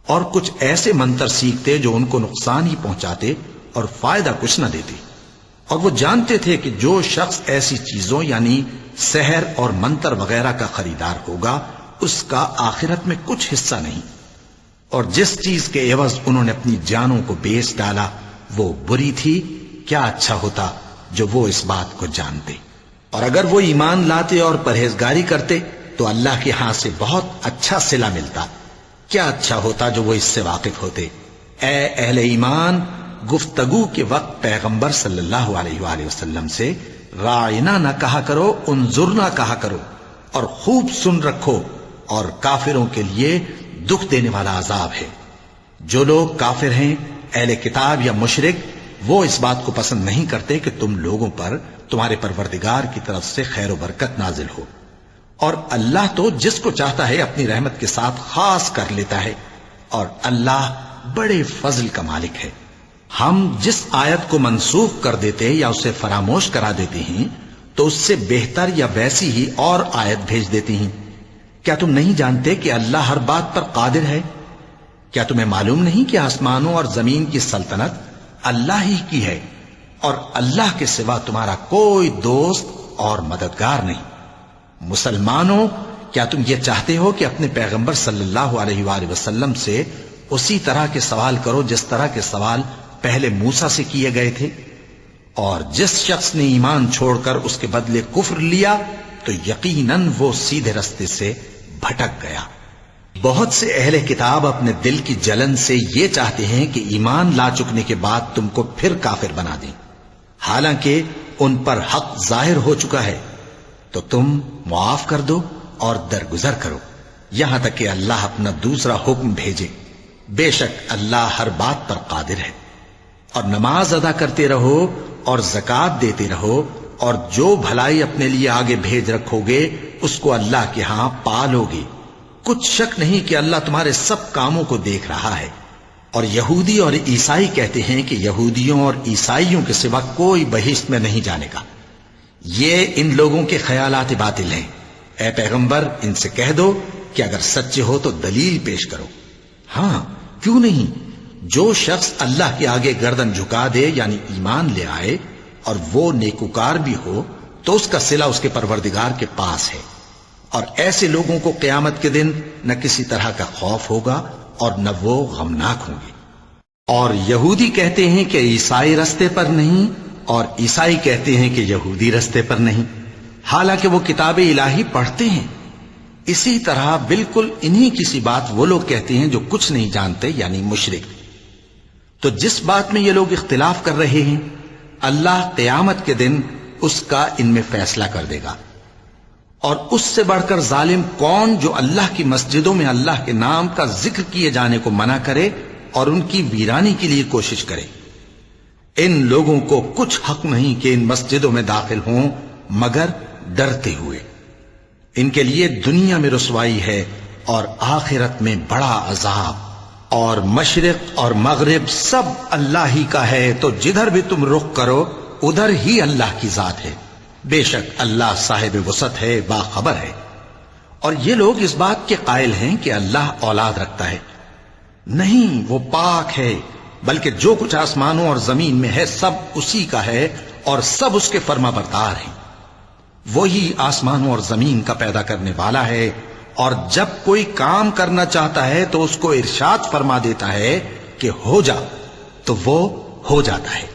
اور کچھ ایسے منتر سیکھتے جو ان کو نقصان ہی پہنچاتے اور فائدہ کچھ نہ دیتے. اور وہ جانتے تھے کہ جو شخص ایسی چیزوں یعنی سحر اور منتر وغیرہ کا خریدار ہوگا اس کا آخرت میں کچھ حصہ نہیں. اور جس چیز کے عوض انہوں نے اپنی جانوں کو بیچ ڈالا وہ بری تھی. کیا اچھا ہوتا جو وہ اس بات کو جانتے. اور اگر وہ ایمان لاتے اور پرہیزگاری کرتے تو اللہ کے ہاں سے بہت اچھا صلہ ملتا. کیا اچھا ہوتا جو وہ اس سے واقف ہوتے. اے اہل ایمان، گفتگو کے وقت پیغمبر صلی اللہ علیہ وآلہ وسلم سے رائنا نہ کہا کرو، انظرنا کہا کرو، اور خوب سن رکھو، اور کافروں کے لیے دکھ دینے والا عذاب ہے. جو لوگ کافر ہیں اہل کتاب یا مشرک وہ اس بات کو پسند نہیں کرتے کہ تم لوگوں پر تمہارے پروردگار کی طرف سے خیر و برکت نازل ہو، اور اللہ تو جس کو چاہتا ہے اپنی رحمت کے ساتھ خاص کر لیتا ہے، اور اللہ بڑے فضل کا مالک ہے۔ ہم جس آیت کو منسوخ کر دیتے یا اسے فراموش کرا دیتے ہیں تو اس سے بہتر یا ویسی ہی اور آیت بھیج دیتی ہیں۔ کیا تم نہیں جانتے کہ اللہ ہر بات پر قادر ہے؟ کیا تمہیں معلوم نہیں کہ آسمانوں اور زمین کی سلطنت اللہ ہی کی ہے، اور اللہ کے سوا تمہارا کوئی دوست اور مددگار نہیں؟ مسلمانوں، کیا تم یہ چاہتے ہو کہ اپنے پیغمبر صلی اللہ علیہ وآلہ وسلم سے اسی طرح کے سوال کرو جس طرح کے سوال پہلے موسیٰ سے کیے گئے تھے؟ اور جس شخص نے ایمان چھوڑ کر اس کے بدلے کفر لیا تو یقیناً وہ سیدھے رستے سے بھٹک گیا۔ بہت سے اہل کتاب اپنے دل کی جلن سے یہ چاہتے ہیں کہ ایمان لا چکنے کے بعد تم کو پھر کافر بنا دیں، حالانکہ ان پر حق ظاہر ہو چکا ہے۔ تو تم معاف کر دو اور درگزر کرو یہاں تک کہ اللہ اپنا دوسرا حکم بھیجے۔ بے شک اللہ ہر بات پر قادر ہے۔ اور نماز ادا کرتے رہو اور زکوٰۃ دیتے رہو، اور جو بھلائی اپنے لیے آگے بھیج رکھو گے اس کو اللہ کے ہاں پالو گے۔ کچھ شک نہیں کہ اللہ تمہارے سب کاموں کو دیکھ رہا ہے۔ اور یہودی اور عیسائی کہتے ہیں کہ یہودیوں اور عیسائیوں کے سوا کوئی بہشت میں نہیں جانے گا۔ یہ ان لوگوں کے خیالات باطل ہیں۔ اے پیغمبر، ان سے کہہ دو کہ اگر سچے ہو تو دلیل پیش کرو۔ ہاں، کیوں نہیں؟ جو شخص اللہ کے آگے گردن جھکا دے یعنی ایمان لے آئے اور وہ نیکوکار بھی ہو تو اس کا صلہ اس کے پروردگار کے پاس ہے، اور ایسے لوگوں کو قیامت کے دن نہ کسی طرح کا خوف ہوگا اور نہ وہ غمناک ہوں گے۔ اور یہودی کہتے ہیں کہ عیسائی رستے پر نہیں، اور عیسائی کہتے ہیں کہ یہودی رستے پر نہیں، حالانکہ وہ کتاب الہی پڑھتے ہیں۔ اسی طرح بالکل انہی کسی بات وہ لوگ کہتے ہیں جو کچھ نہیں جانتے یعنی مشرک۔ تو جس بات میں یہ لوگ اختلاف کر رہے ہیں اللہ قیامت کے دن اس کا ان میں فیصلہ کر دے گا۔ اور اس سے بڑھ کر ظالم کون جو اللہ کی مسجدوں میں اللہ کے نام کا ذکر کیے جانے کو منع کرے اور ان کی ویرانی کے لیے کوشش کرے؟ ان لوگوں کو کچھ حق نہیں کہ ان مسجدوں میں داخل ہوں مگر ڈرتے ہوئے۔ ان کے لیے دنیا میں رسوائی ہے اور آخرت میں بڑا عذاب۔ اور مشرق اور مغرب سب اللہ ہی کا ہے، تو جدھر بھی تم رخ کرو ادھر ہی اللہ کی ذات ہے۔ بے شک اللہ صاحب وسعت ہے، باخبر ہے۔ اور یہ لوگ اس بات کے قائل ہیں کہ اللہ اولاد رکھتا ہے۔ نہیں، وہ پاک ہے، بلکہ جو کچھ آسمانوں اور زمین میں ہے سب اسی کا ہے اور سب اس کے فرما بردار ہیں۔ وہی آسمانوں اور زمین کا پیدا کرنے والا ہے، اور جب کوئی کام کرنا چاہتا ہے تو اس کو ارشاد فرما دیتا ہے کہ ہو جا، تو وہ ہو جاتا ہے۔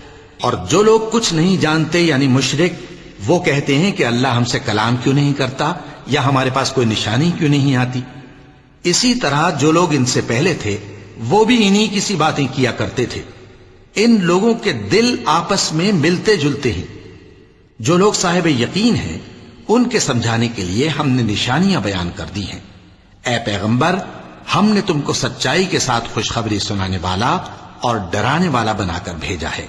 اور جو لوگ کچھ نہیں جانتے یعنی مشرک، وہ کہتے ہیں کہ اللہ ہم سے کلام کیوں نہیں کرتا، یا ہمارے پاس کوئی نشانی کیوں نہیں آتی۔ اسی طرح جو لوگ ان سے پہلے تھے وہ بھی انہی کسی باتیں کیا کرتے تھے۔ ان لوگوں کے دل آپس میں ملتے جلتے ہیں۔ جو لوگ صاحب یقین ہیں ان کے سمجھانے کے لیے ہم نے نشانیاں بیان کر دی ہیں۔ اے پیغمبر، ہم نے تم کو سچائی کے ساتھ خوشخبری سنانے والا اور ڈرانے والا بنا کر بھیجا ہے۔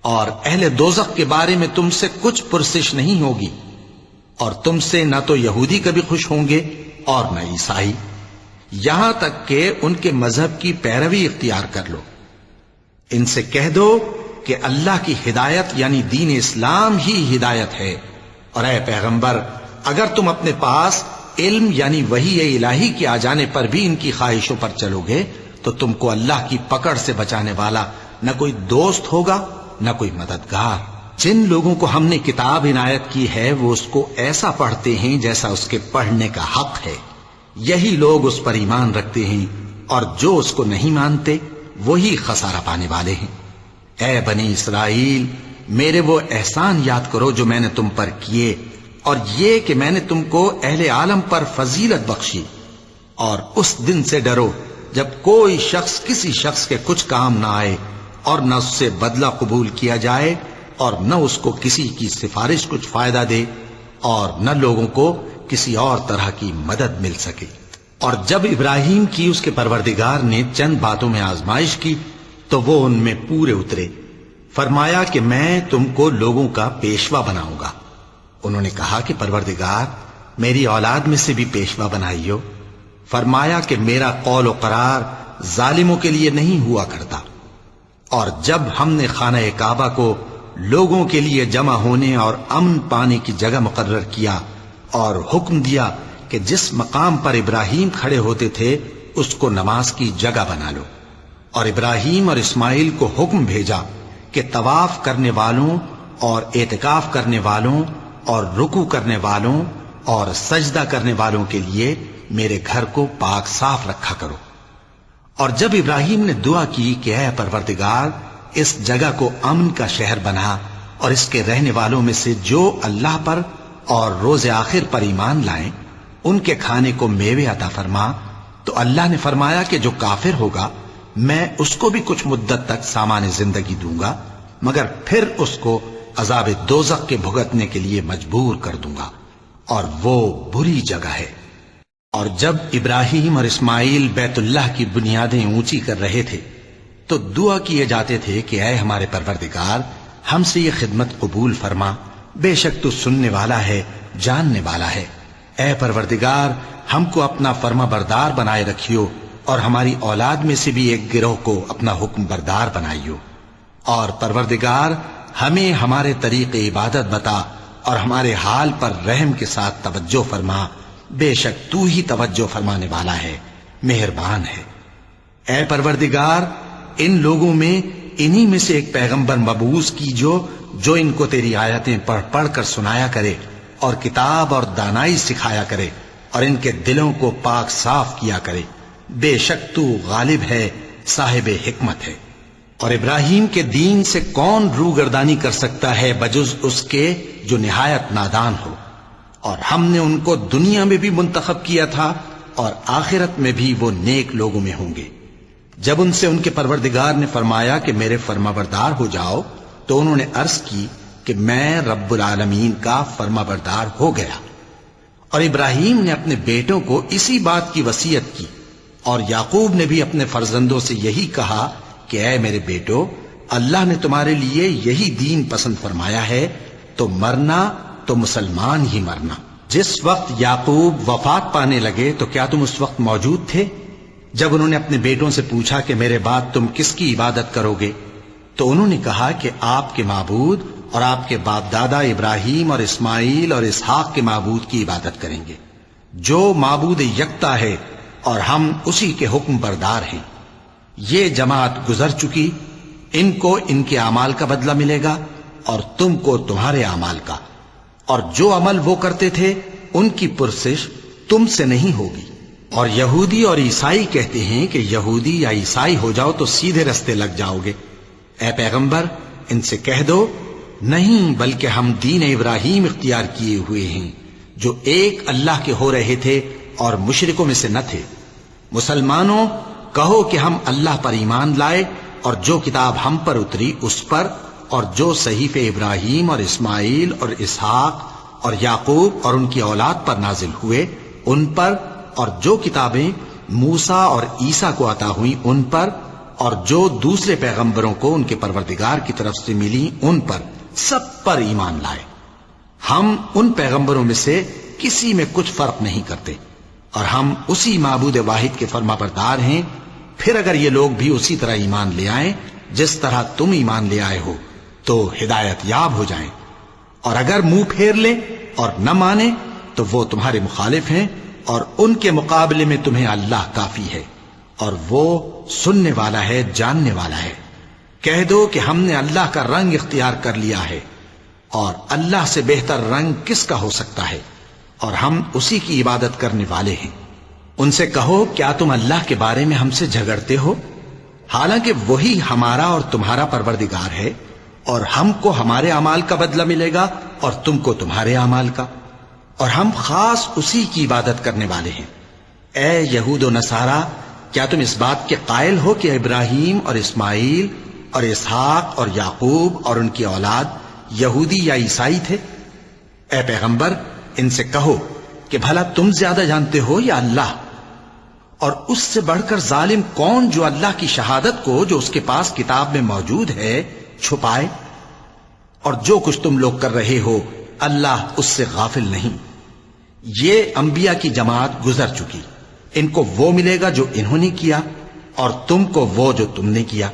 اور اہل دوزخ کے بارے میں تم سے کچھ پرسش نہیں ہوگی، اور تم سے نہ تو یہودی کبھی خوش ہوں گے اور نہ عیسائی، یہاں تک کہ ان کے مذہب کی پیروی اختیار کر لو۔ ان سے کہہ دو کہ اللہ کی ہدایت یعنی دین اسلام ہی ہدایت ہے، اور اے پیغمبر، اگر تم اپنے پاس علم یعنی وحی الہی کے آ جانے پر بھی ان کی خواہشوں پر چلو گے تو تم کو اللہ کی پکڑ سے بچانے والا نہ کوئی دوست ہوگا نہ کوئی مددگار۔ جن لوگوں کو ہم نے کتاب عنایت کی ہے وہ اس کو ایسا پڑھتے ہیں جیسا اس کے پڑھنے کا حق ہے، یہی لوگ اس پر ایمان رکھتے ہیں، اور جو اس کو نہیں مانتے وہی خسارہ پانے والے ہیں۔ اے بنی اسرائیل، میرے وہ احسان یاد کرو جو میں نے تم پر کیے، اور یہ کہ میں نے تم کو اہل عالم پر فضیلت بخشی، اور اس دن سے ڈرو جب کوئی شخص کسی شخص کے کچھ کام نہ آئے اور نہ اس سے بدلہ قبول کیا جائے اور نہ اس کو کسی کی سفارش کچھ فائدہ دے اور نہ لوگوں کو کسی اور طرح کی مدد مل سکے۔ اور جب ابراہیم کی اس کے پروردگار نے چند باتوں میں آزمائش کی تو وہ ان میں پورے اترے۔ فرمایا کہ میں تم کو لوگوں کا پیشوا بناؤں گا۔ انہوں نے کہا کہ پروردگار میری اولاد میں سے بھی پیشوا بنائیو۔ فرمایا کہ میرا قول و قرار ظالموں کے لیے نہیں ہوا کرتا۔ اور جب ہم نے خانہ کعبہ کو لوگوں کے لیے جمع ہونے اور امن پانے کی جگہ مقرر کیا اور حکم دیا کہ جس مقام پر ابراہیم کھڑے ہوتے تھے اس کو نماز کی جگہ بنا لو، اور ابراہیم اور اسماعیل کو حکم بھیجا کہ طواف کرنے والوں اور اعتکاف کرنے والوں اور رکوع کرنے والوں اور سجدہ کرنے والوں کے لیے میرے گھر کو پاک صاف رکھا کرو۔ اور جب ابراہیم نے دعا کی کہ اے پروردگار اس جگہ کو امن کا شہر بنا اور اس کے رہنے والوں میں سے جو اللہ پر اور روز آخر پر ایمان لائیں ان کے کھانے کو میوے عطا فرما، تو اللہ نے فرمایا کہ جو کافر ہوگا میں اس کو بھی کچھ مدت تک سامان زندگی دوں گا، مگر پھر اس کو عذاب دوزخ کے بھگتنے کے لیے مجبور کر دوں گا، اور وہ بری جگہ ہے۔ اور جب ابراہیم اور اسماعیل بیت اللہ کی بنیادیں اونچی کر رہے تھے تو دعا کیے جاتے تھے کہ اے ہمارے پروردگار ہم سے یہ خدمت قبول فرما، بے شک تو سننے والا ہے، جاننے والا ہے۔ اے پروردگار ہم کو اپنا فرما بردار بنائے رکھیو، اور ہماری اولاد میں سے بھی ایک گروہ کو اپنا حکم بردار بنائیو۔ اور پروردگار ہمیں ہمارے طریق عبادت بتا اور ہمارے حال پر رحم کے ساتھ توجہ فرما، بے شک تو ہی توجہ فرمانے والا ہے، مہربان ہے۔ اے پروردگار ان لوگوں میں انہی میں سے ایک پیغمبر مبعوث کیجو جو ان کو تیری آیتیں پڑھ پڑھ کر سنایا کرے اور کتاب اور دانائی سکھایا کرے اور ان کے دلوں کو پاک صاف کیا کرے، بے شک تو غالب ہے، صاحب حکمت ہے۔ اور ابراہیم کے دین سے کون روگردانی کر سکتا ہے بجز اس کے جو نہایت نادان ہو؟ اور ہم نے ان کو دنیا میں بھی منتخب کیا تھا اور آخرت میں بھی وہ نیک لوگوں میں ہوں گے۔ جب ان سے ان کے پروردگار نے فرمایا کہ میرے فرما بردار ہو جاؤ تو انہوں نے عرض کی کہ میں رب العالمین کا فرما بردار ہو گیا۔ اور ابراہیم نے اپنے بیٹوں کو اسی بات کی وصیت کی، اور یعقوب نے بھی اپنے فرزندوں سے یہی کہا کہ اے میرے بیٹو، اللہ نے تمہارے لیے یہی دین پسند فرمایا ہے، تو مرنا تو مسلمان ہی مرنا۔ جس وقت یعقوب وفات پانے لگے تو کیا تم اس وقت موجود تھے؟ جب انہوں نے اپنے بیٹوں سے پوچھا کہ میرے بعد تم کس کی عبادت کرو گے تو انہوں نے کہا کہ آپ کے معبود اور آپ کے باپ دادا ابراہیم اور اسماعیل اور اسحاق کے معبود کی عبادت کریں گے، جو معبود یکتا ہے اور ہم اسی کے حکم بردار ہیں۔ یہ جماعت گزر چکی، ان کو ان کے اعمال کا بدلہ ملے گا اور تم کو تمہارے اعمال کا، اور جو عمل وہ کرتے تھے ان کی پرسش تم سے نہیں ہوگی۔ اور یہودی اور عیسائی کہتے ہیں کہ یہودی یا عیسائی ہو جاؤ تو سیدھے رستے لگ جاؤ گے۔ اے پیغمبر ان سے کہہ دو نہیں، بلکہ ہم دین ابراہیم اختیار کیے ہوئے ہیں جو ایک اللہ کے ہو رہے تھے اور مشرکوں میں سے نہ تھے۔ مسلمانوں کہو کہ ہم اللہ پر ایمان لائے اور جو کتاب ہم پر اتری اس پر، اور جو صحیفے ابراہیم اور اسماعیل اور اسحاق اور یعقوب اور ان کی اولاد پر نازل ہوئے ان پر، اور جو کتابیں موسیٰ اور عیسیٰ کو عطا ہوئیں ان پر، اور جو دوسرے پیغمبروں کو ان کے پروردگار کی طرف سے ملی ان پر، سب پر ایمان لائے۔ ہم ان پیغمبروں میں سے کسی میں کچھ فرق نہیں کرتے، اور ہم اسی معبود واحد کے فرما بردار ہیں۔ پھر اگر یہ لوگ بھی اسی طرح ایمان لے آئیں جس طرح تم ایمان لے آئے ہو تو ہدایت یاب ہو جائیں، اور اگر منہ پھیر لیں اور نہ مانیں تو وہ تمہارے مخالف ہیں، اور ان کے مقابلے میں تمہیں اللہ کافی ہے، اور وہ سننے والا ہے، جاننے والا ہے۔ کہہ دو کہ ہم نے اللہ کا رنگ اختیار کر لیا ہے، اور اللہ سے بہتر رنگ کس کا ہو سکتا ہے، اور ہم اسی کی عبادت کرنے والے ہیں۔ ان سے کہو کیا تم اللہ کے بارے میں ہم سے جھگڑتے ہو، حالانکہ وہی ہمارا اور تمہارا پروردگار ہے، اور ہم کو ہمارے اعمال کا بدلہ ملے گا اور تم کو تمہارے اعمال کا، اور ہم خاص اسی کی عبادت کرنے والے ہیں۔ اے یہود و نصارا، کیا تم اس بات کے قائل ہو کہ ابراہیم اور اسماعیل اور اسحاق اور یعقوب اور ان کی اولاد یہودی یا عیسائی تھے؟ اے پیغمبر ان سے کہو کہ بھلا تم زیادہ جانتے ہو یا اللہ؟ اور اس سے بڑھ کر ظالم کون جو اللہ کی شہادت کو جو اس کے پاس کتاب میں موجود ہے چھپائے؟ اور جو کچھ تم لوگ کر رہے ہو اللہ اس سے غافل نہیں۔ یہ انبیاء کی جماعت گزر چکی، ان کو وہ ملے گا جو انہوں نے کیا، اور تم کو وہ جو تم نے کیا،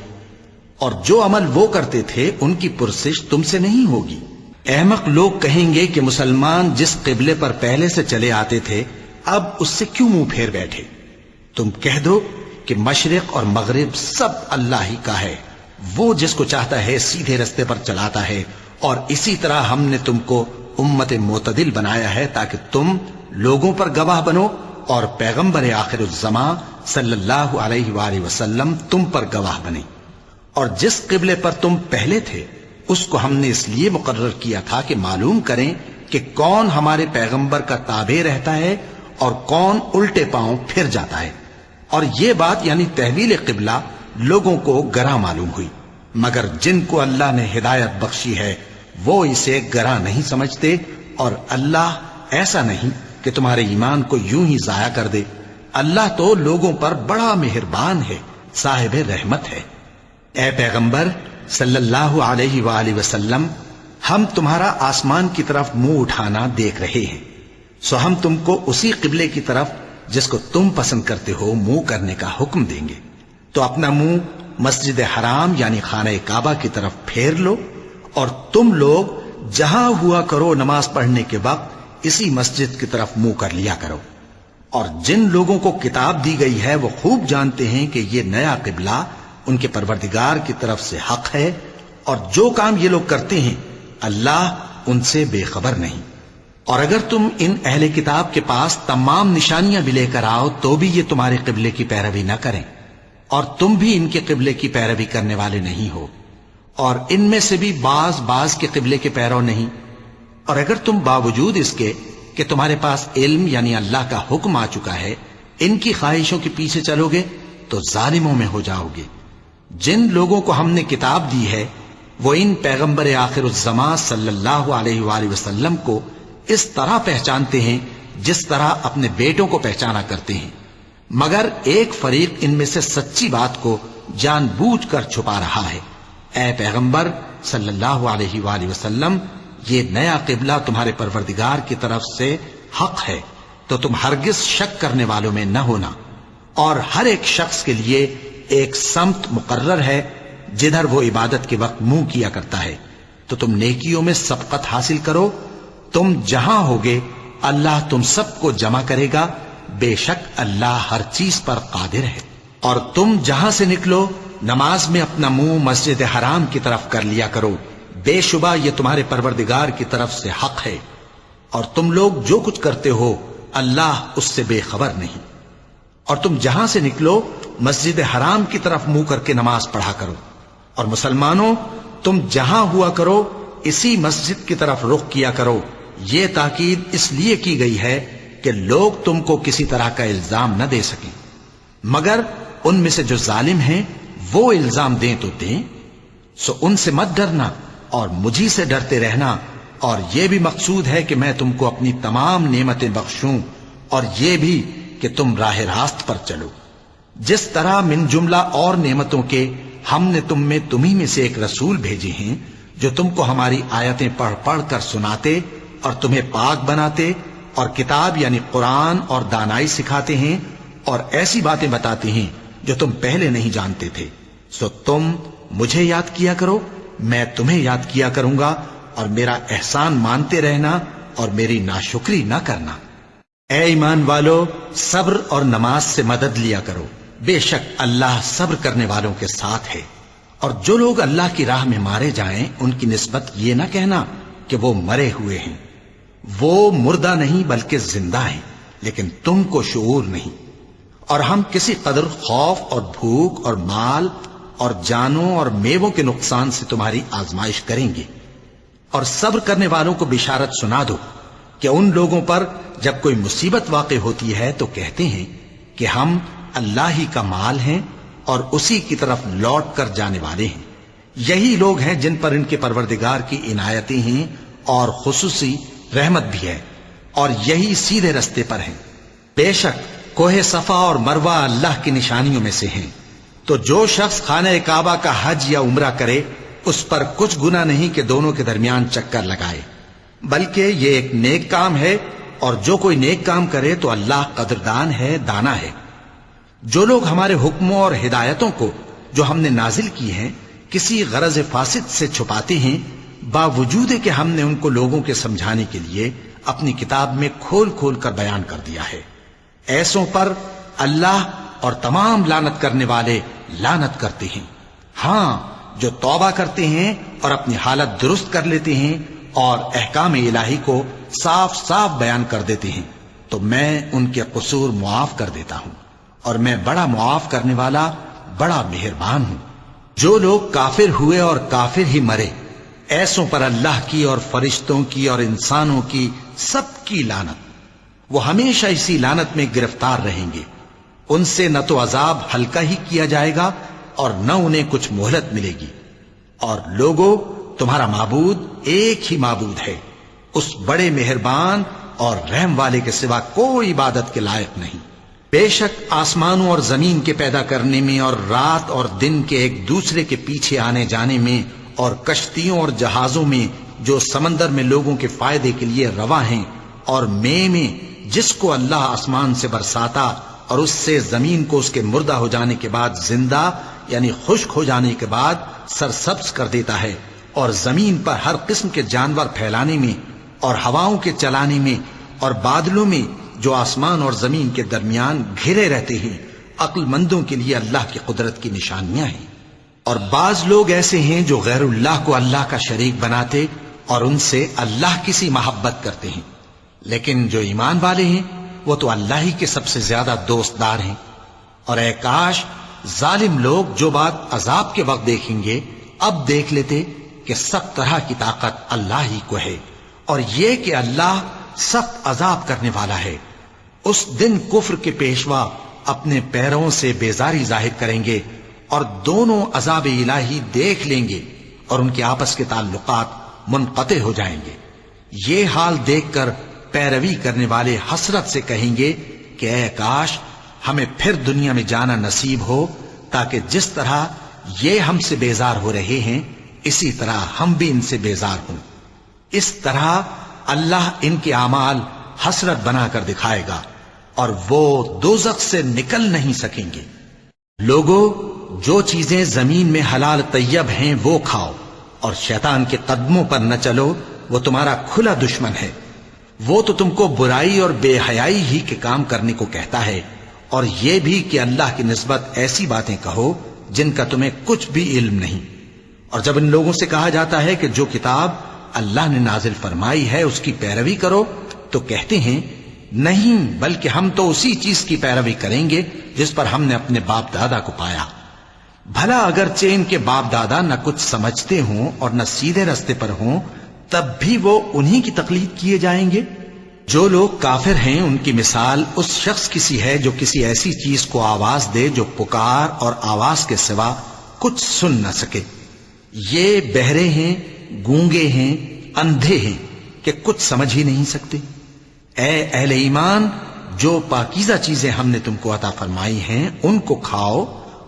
اور جو عمل وہ کرتے تھے ان کی پرسش تم سے نہیں ہوگی۔ احمق لوگ کہیں گے کہ مسلمان جس قبلے پر پہلے سے چلے آتے تھے اب اس سے کیوں منہ پھیر بیٹھے؟ تم کہہ دو کہ مشرق اور مغرب سب اللہ ہی کا ہے، وہ جس کو چاہتا ہے سیدھے رستے پر چلاتا ہے، اور اسی طرح ہم نے تم کو امت معتدل بنایا ہے تاکہ تم لوگوں پر گواہ بنو، اور پیغمبر آخر الزمان صلی اللہ علیہ وآلہ وسلم تم پر گواہ بنے۔ اور جس قبلے پر تم پہلے تھے اس کو ہم نے اس لیے مقرر کیا تھا کہ معلوم کریں کہ کون ہمارے پیغمبر کا تابع رہتا ہے اور کون الٹے پاؤں پھر جاتا ہے۔ اور یہ بات یعنی تحویل قبلہ لوگوں کو گراں معلوم ہوئی، مگر جن کو اللہ نے ہدایت بخشی ہے وہ اسے گراں نہیں سمجھتے، اور اللہ ایسا نہیں کہ تمہارے ایمان کو یوں ہی ضائع کر دے۔ اللہ تو لوگوں پر بڑا مہربان ہے، صاحب رحمت ہے۔ اے پیغمبر صلی اللہ علیہ وآلہ وسلم، ہم تمہارا آسمان کی طرف منہ اٹھانا دیکھ رہے ہیں، سو ہم تم کو اسی قبلے کی طرف جس کو تم پسند کرتے ہو منہ کرنے کا حکم دیں گے، تو اپنا منہ مسجد حرام یعنی خانہ کعبہ کی طرف پھیر لو، اور تم لوگ جہاں ہوا کرو نماز پڑھنے کے وقت اسی مسجد کی طرف منہ کر لیا کرو۔ اور جن لوگوں کو کتاب دی گئی ہے وہ خوب جانتے ہیں کہ یہ نیا قبلہ ان کے پروردگار کی طرف سے حق ہے، اور جو کام یہ لوگ کرتے ہیں اللہ ان سے بے خبر نہیں۔ اور اگر تم ان اہل کتاب کے پاس تمام نشانیاں بھی لے کر آؤ تو بھی یہ تمہارے قبلے کی پیروی نہ کریں، اور تم بھی ان کے قبلے کی پیروی کرنے والے نہیں ہو، اور ان میں سے بھی بعض کے قبلے کے پیرو نہیں۔ اور اگر تم باوجود اس کے کہ تمہارے پاس علم یعنی اللہ کا حکم آ چکا ہے ان کی خواہشوں کے پیچھے چلو گے تو ظالموں میں ہو جاؤ گے۔ جن لوگوں کو ہم نے کتاب دی ہے وہ ان پیغمبر آخر الزمان صلی اللہ علیہ وآلہ وسلم کو اس طرح پہچانتے ہیں جس طرح اپنے بیٹوں کو پہچانا کرتے ہیں، مگر ایک فریق ان میں سے سچی بات کو جان بوجھ کر چھپا رہا ہے۔ اے پیغمبر صلی اللہ علیہ وآلہ وسلم، یہ نیا قبلہ تمہارے پروردگار کی طرف سے حق ہے، تو تم ہرگز شک کرنے والوں میں نہ ہونا، اور ہر ایک شخص کے لیے ایک سمت مقرر ہے جدھر وہ عبادت کے وقت منہ کیا کرتا ہے، تو تم نیکیوں میں سبقت حاصل کرو۔ تم جہاں ہوگے اللہ تم سب کو جمع کرے گا، بے شک اللہ ہر چیز پر قادر ہے۔ اور تم جہاں سے نکلو نماز میں اپنا منہ مسجد حرام کی طرف کر لیا کرو، بے شبہ یہ تمہارے پروردگار کی طرف سے حق ہے، اور تم لوگ جو کچھ کرتے ہو اللہ اس سے بے خبر نہیں۔ اور تم جہاں سے نکلو مسجد حرام کی طرف منہ کر کے نماز پڑھا کرو، اور مسلمانوں تم جہاں ہوا کرو اسی مسجد کی طرف رخ کیا کرو۔ یہ تاکید اس لیے کی گئی ہے کہ لوگ تم کو کسی طرح کا الزام نہ دے سکیں، مگر ان میں سے جو ظالم ہیں وہ الزام دیں تو دیں، سو ان سے مت ڈرنا اور مجھی سے ڈرتے رہنا، اور یہ بھی مقصود ہے کہ میں تم کو اپنی تمام نعمتیں بخشوں، اور یہ بھی کہ تم راہ راست پر چلو۔ جس طرح من جملہ اور نعمتوں کے ہم نے تمہیں میں سے ایک رسول بھیجے ہیں جو تم کو ہماری آیتیں پڑھ پڑھ کر سناتے اور تمہیں پاک بناتے، اور کتاب یعنی قرآن اور دانائی سکھاتے ہیں، اور ایسی باتیں بتاتے ہیں جو تم پہلے نہیں جانتے تھے، سو تم مجھے یاد کیا کرو، میں تمہیں یاد کیا کروں گا، اور میرا احسان مانتے رہنا اور میری ناشکری نہ کرنا۔ اے ایمان والو، صبر اور نماز سے مدد لیا کرو، بے شک اللہ صبر کرنے والوں کے ساتھ ہے۔ اور جو لوگ اللہ کی راہ میں مارے جائیں ان کی نسبت یہ نہ کہنا کہ وہ مرے ہوئے ہیں، وہ مردہ نہیں بلکہ زندہ ہیں، لیکن تم کو شعور نہیں۔ اور ہم کسی قدر خوف اور بھوک اور مال اور جانوں اور میووں کے نقصان سے تمہاری آزمائش کریں گے، اور صبر کرنے والوں کو بشارت سنا دو کہ ان لوگوں پر جب کوئی مصیبت واقع ہوتی ہے تو کہتے ہیں کہ ہم اللہ ہی کا مال ہیں اور اسی کی طرف لوٹ کر جانے والے ہیں۔ یہی لوگ ہیں جن پر ان کے پروردگار کی عنایتیں ہیں اور خصوصی رحمت بھی ہے، اور یہی سیدھے رستے پر ہیں۔ بے شک کوہ صفا اور مروہ اللہ کی نشانیوں میں سے ہیں، تو جو شخص خانہ کعبہ کا حج یا عمرہ کرے اس پر کچھ گناہ نہیں کہ دونوں کے درمیان چکر لگائے، بلکہ یہ ایک نیک کام ہے، اور جو کوئی نیک کام کرے تو اللہ قدردان ہے، دانا ہے۔ جو لوگ ہمارے حکموں اور ہدایتوں کو جو ہم نے نازل کی ہیں کسی غرض فاسد سے چھپاتے ہیں، باوجود کہ ہم نے ان کو لوگوں کے سمجھانے کے لیے اپنی کتاب میں کھول کھول کر بیان کر دیا ہے، ایسوں پر اللہ اور تمام لعنت کرنے والے لعنت کرتے ہیں۔ ہاں، جو توبہ کرتے ہیں اور اپنی حالت درست کر لیتے ہیں اور احکام الہی کو صاف صاف بیان کر دیتے ہیں تو میں ان کے قصور معاف کر دیتا ہوں، اور میں بڑا معاف کرنے والا بڑا مہربان ہوں۔ جو لوگ کافر ہوئے اور کافر ہی مرے، ایسوں پر اللہ کی اور فرشتوں کی اور انسانوں کی سب کی لعنت، وہ ہمیشہ اسی لعنت میں گرفتار رہیں گے۔ ان سے نہ تو عذاب ہلکا ہی کیا جائے گا اور نہ انہیں کچھ مہلت ملے گی۔ اور لوگوں، تمہارا معبود ایک ہی معبود ہے، اس بڑے مہربان اور رحم والے کے سوا کوئی عبادت کے لائق نہیں۔ بے شک آسمانوں اور زمین کے پیدا کرنے میں اور رات اور دن کے ایک دوسرے کے پیچھے آنے جانے میں اور کشتیوں اور جہازوں میں جو سمندر میں لوگوں کے فائدے کے لیے رواں ہیں، اور میں جس کو اللہ آسمان سے برساتا اور اس سے زمین کو اس کے مردہ ہو جانے کے بعد زندہ یعنی خشک ہو جانے کے بعد سرسبز کر دیتا ہے، اور زمین پر ہر قسم کے جانور پھیلانے میں اور ہواؤں کے چلانے میں اور بادلوں میں جو آسمان اور زمین کے درمیان گھرے رہتے ہیں، عقل مندوں کے لیے اللہ کی قدرت کی نشانیاں ہیں۔ اور بعض لوگ ایسے ہیں جو غیر اللہ کو اللہ کا شریک بناتے اور ان سے اللہ کی سی محبت کرتے ہیں، لیکن جو ایمان والے ہیں وہ تو اللہ ہی کے سب سے زیادہ دوست دار ہیں۔ اور اے کاش ظالم لوگ جو بات عذاب کے وقت دیکھیں گے اب دیکھ لیتے کہ سب طرح کی طاقت اللہ ہی کو ہے، اور یہ کہ اللہ سخت عذاب کرنے والا ہے۔ اس دن کفر کے پیشوا اپنے پیروں سے بیزاری ظاہر کریں گے اور دونوں عذاب الہی دیکھ لیں گے اور ان کے آپس کے تعلقات منقطع ہو جائیں گے۔ یہ حال دیکھ کر پیروی کرنے والے حسرت سے کہیں گے کہ اے کاش ہمیں پھر دنیا میں جانا نصیب ہو، تاکہ جس طرح یہ ہم سے بیزار ہو رہے ہیں اسی طرح ہم بھی ان سے بیزار ہوں۔ اس طرح اللہ ان کے اعمال حسرت بنا کر دکھائے گا اور وہ دوزخ سے نکل نہیں سکیں گے۔ لوگوں، جو چیزیں زمین میں حلال طیب ہیں وہ کھاؤ، اور شیطان کے قدموں پر نہ چلو، وہ تمہارا کھلا دشمن ہے۔ وہ تو تم کو برائی اور بے حیائی ہی کے کام کرنے کو کہتا ہے، اور یہ بھی کہ اللہ کی نسبت ایسی باتیں کہو جن کا تمہیں کچھ بھی علم نہیں۔ اور جب ان لوگوں سے کہا جاتا ہے کہ جو کتاب اللہ نے نازل فرمائی ہے اس کی پیروی کرو، تو کہتے ہیں نہیں، بلکہ ہم تو اسی چیز کی پیروی کریں گے جس پر ہم نے اپنے باپ دادا کو پایا۔ بھلا اگرچہ ان کے باپ دادا نہ کچھ سمجھتے ہوں اور نہ سیدھے رستے پر ہوں، تب بھی وہ انہی کی تقلید کیے جائیں گے۔ جو لوگ کافر ہیں ان کی مثال اس شخص کی سی ہے جو کسی ایسی چیز کو آواز دے جو پکار اور آواز کے سوا کچھ سن نہ سکے۔ یہ بہرے ہیں، گونگے ہیں، اندھے ہیں کہ کچھ سمجھ ہی نہیں سکتے۔ اے اہل ایمان، جو پاکیزہ چیزیں ہم نے تم کو عطا فرمائی ہیں ان کو کھاؤ،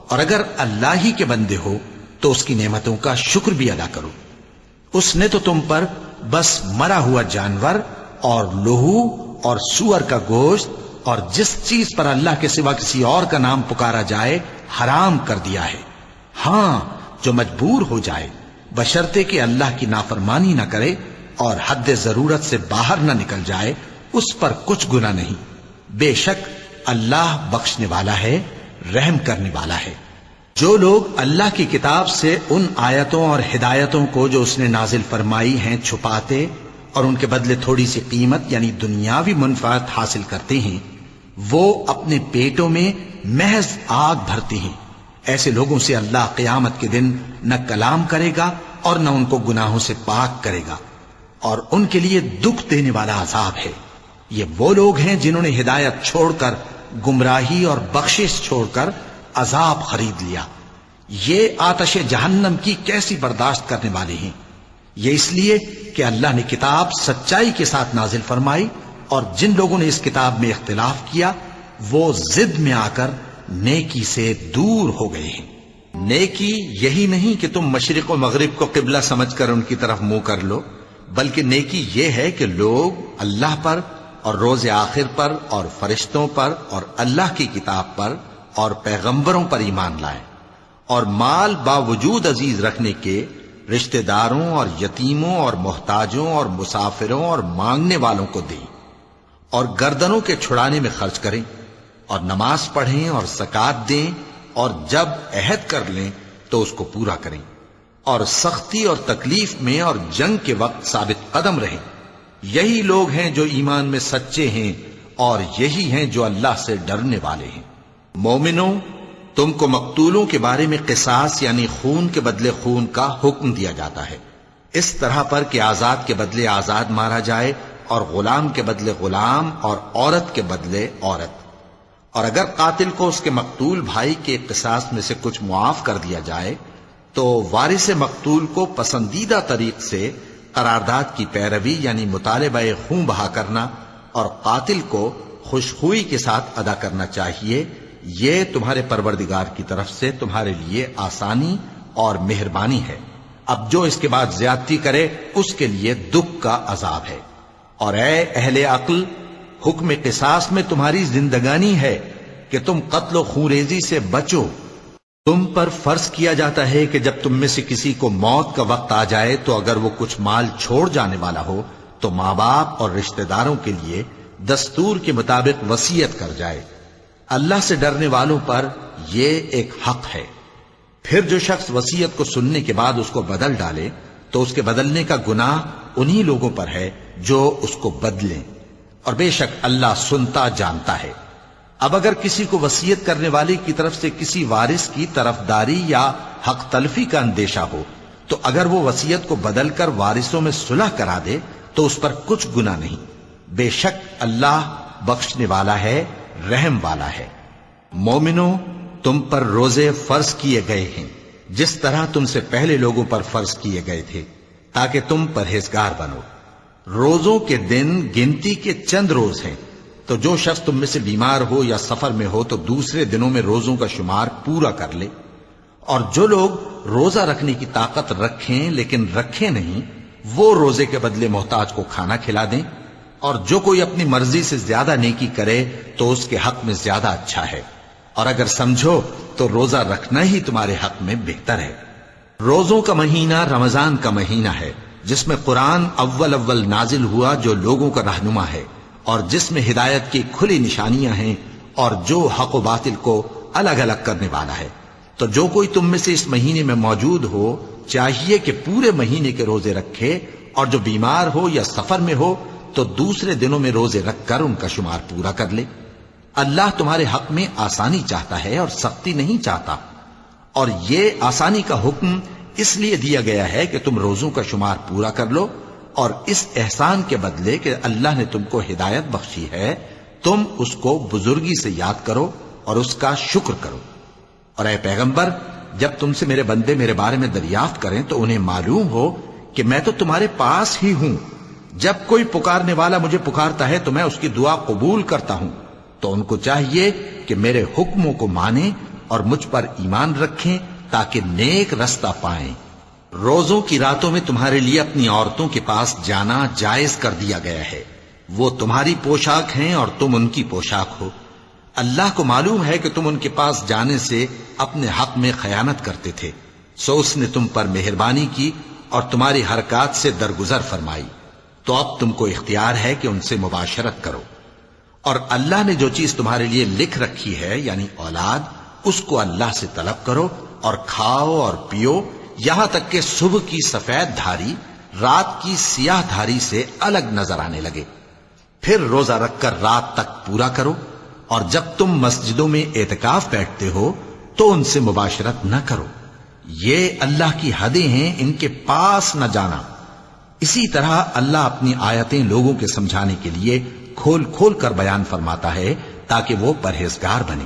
اور اگر اللہ ہی کے بندے ہو تو اس کی نعمتوں کا شکر بھی ادا کرو۔ اس نے تو تم پر بس مرا ہوا جانور اور لہو اور سور کا گوشت اور جس چیز پر اللہ کے سوا کسی اور کا نام پکارا جائے حرام کر دیا ہے۔ ہاں، جو مجبور ہو جائے بشرطے کہ اللہ کی نافرمانی نہ کرے اور حد ضرورت سے باہر نہ نکل جائے، اس پر کچھ گناہ نہیں۔ بے شک اللہ بخشنے والا ہے، رحم کرنے والا ہے۔ جو لوگ اللہ کی کتاب سے ان آیتوں اور ہدایتوں کو جو اس نے نازل فرمائی ہیں چھپاتے اور ان کے بدلے تھوڑی سی قیمت یعنی دنیاوی منفعت حاصل کرتے ہیں، وہ اپنے پیٹوں میں محض آگ بھرتے ہیں۔ ایسے لوگوں سے اللہ قیامت کے دن نہ کلام کرے گا اور نہ ان کو گناہوں سے پاک کرے گا، اور ان کے لیے دکھ دینے والا عذاب ہے۔ یہ وہ لوگ ہیں جنہوں نے ہدایت چھوڑ کر گمراہی اور بخشش چھوڑ کر عذاب خرید لیا۔ یہ آتش جہنم کی کیسی برداشت کرنے والے ہیں۔ یہ اس لیے کہ اللہ نے کتاب سچائی کے ساتھ نازل فرمائی، اور جن لوگوں نے اس کتاب میں اختلاف کیا وہ ضد میں آ کر نیکی سے دور ہو گئے ہیں۔ نیکی یہی نہیں کہ تم مشرق و مغرب کو قبلہ سمجھ کر ان کی طرف منہ کر لو، بلکہ نیکی یہ ہے کہ لوگ اللہ پر اور روز آخر پر اور فرشتوں پر اور اللہ کی کتاب پر اور پیغمبروں پر ایمان لائیں، اور مال باوجود عزیز رکھنے کے رشتہ داروں اور یتیموں اور محتاجوں اور مسافروں اور مانگنے والوں کو دیں، اور گردنوں کے چھڑانے میں خرچ کریں، اور نماز پڑھیں اور زکوٰۃ دیں، اور جب عہد کر لیں تو اس کو پورا کریں، اور سختی اور تکلیف میں اور جنگ کے وقت ثابت قدم رہیں۔ یہی لوگ ہیں جو ایمان میں سچے ہیں، اور یہی ہیں جو اللہ سے ڈرنے والے ہیں۔ مومنوں، تم کو مقتولوں کے بارے میں قصاص یعنی خون کے بدلے خون کا حکم دیا جاتا ہے، اس طرح پر کہ آزاد کے بدلے آزاد مارا جائے، اور غلام کے بدلے غلام، اور عورت کے بدلے عورت۔ اور اگر قاتل کو اس کے مقتول بھائی کے قصاص میں سے کچھ معاف کر دیا جائے تو وارث مقتول کو پسندیدہ طریق سے قرارداد کی پیروی یعنی مطالبہ خون بہا کرنا اور قاتل کو خوشخوئی کے ساتھ ادا کرنا چاہیے۔ یہ تمہارے پروردگار کی طرف سے تمہارے لیے آسانی اور مہربانی ہے۔ اب جو اس کے بعد زیادتی کرے اس کے لیے دکھ کا عذاب ہے۔ اور اے اہل عقل، حکم قصاص میں تمہاری زندگانی ہے کہ تم قتل و خونریزی سے بچو۔ تم پر فرض کیا جاتا ہے کہ جب تم میں سے کسی کو موت کا وقت آ جائے تو اگر وہ کچھ مال چھوڑ جانے والا ہو تو ماں باپ اور رشتہ داروں کے لیے دستور کے مطابق وصیت کر جائے۔ اللہ سے ڈرنے والوں پر یہ ایک حق ہے۔ پھر جو شخص وصیت کو سننے کے بعد اس کو بدل ڈالے تو اس کے بدلنے کا گناہ انہی لوگوں پر ہے جو اس کو بدلیں، اور بے شک اللہ سنتا جانتا ہے۔ اب اگر کسی کو وصیت کرنے والے کی طرف سے کسی وارث کی طرفداری یا حق تلفی کا اندیشہ ہو تو اگر وہ وصیت کو بدل کر وارثوں میں صلح کرا دے تو اس پر کچھ گناہ نہیں، بے شک اللہ بخشنے والا ہے، رحم والا ہے۔ مومنوں، تم پر روزے فرض کیے گئے ہیں جس طرح تم سے پہلے لوگوں پر فرض کیے گئے تھے تاکہ تم پرہیزگار بنو۔ روزوں کے دن گنتی کے چند روز ہیں، تو جو شخص تم میں سے بیمار ہو یا سفر میں ہو تو دوسرے دنوں میں روزوں کا شمار پورا کر لے۔ اور جو لوگ روزہ رکھنے کی طاقت رکھیں لیکن رکھیں نہیں، وہ روزے کے بدلے محتاج کو کھانا کھلا دیں۔ اور جو کوئی اپنی مرضی سے زیادہ نیکی کرے تو اس کے حق میں زیادہ اچھا ہے، اور اگر سمجھو تو روزہ رکھنا ہی تمہارے حق میں بہتر ہے۔ روزوں کا مہینہ رمضان کا مہینہ ہے جس میں قرآن اول نازل ہوا، جو لوگوں کا رہنما ہے اور جس میں ہدایت کی کھلی نشانیاں ہیں اور جو حق و باطل کو الگ الگ کرنے والا ہے۔ تو جو کوئی تم میں سے اس مہینے میں موجود ہو چاہیے کہ پورے مہینے کے روزے رکھے، اور جو بیمار ہو یا سفر میں ہو تو دوسرے دنوں میں روزے رکھ کر ان کا شمار پورا کر لے۔ اللہ تمہارے حق میں آسانی چاہتا ہے اور سختی نہیں چاہتا، اور یہ آسانی کا حکم اس لیے دیا گیا ہے کہ تم روزوں کا شمار پورا کر لو، اور اس احسان کے بدلے کہ اللہ نے تم کو ہدایت بخشی ہے تم اس کو بزرگی سے یاد کرو اور اس کا شکر کرو۔ اور اے پیغمبر، جب تم سے میرے بندے میرے بارے میں دریافت کریں تو انہیں معلوم ہو کہ میں تو تمہارے پاس ہی ہوں۔ جب کوئی پکارنے والا مجھے پکارتا ہے تو میں اس کی دعا قبول کرتا ہوں۔ تو ان کو چاہیے کہ میرے حکموں کو مانیں اور مجھ پر ایمان رکھیں تاکہ نیک رستہ پائیں۔ روزوں کی راتوں میں تمہارے لیے اپنی عورتوں کے پاس جانا جائز کر دیا گیا ہے، وہ تمہاری پوشاک ہیں اور تم ان کی پوشاک ہو۔ اللہ کو معلوم ہے کہ تم ان کے پاس جانے سے اپنے حق میں خیانت کرتے تھے، سو اس نے تم پر مہربانی کی اور تمہاری حرکات سے درگزر فرمائی، تو اب تم کو اختیار ہے کہ ان سے مباشرت کرو۔ اور اللہ نے جو چیز تمہارے لیے لکھ رکھی ہے یعنی اولاد، اس کو اللہ سے طلب کرو اور کھاؤ اور پیو، یہاں تک کہ صبح کی سفید دھاری رات کی سیاہ دھاری سے الگ نظر آنے لگے۔ پھر روزہ رکھ کر رات تک پورا کرو، اور جب تم مسجدوں میں اعتکاف بیٹھتے ہو تو ان سے مباشرت نہ کرو، یہ اللہ کی حدیں ہیں، ان کے پاس نہ جانا۔ اسی طرح اللہ اپنی آیتیں لوگوں کے سمجھانے کے لیے کھول کھول کر بیان فرماتا ہے تاکہ وہ پرہیزگار بنے۔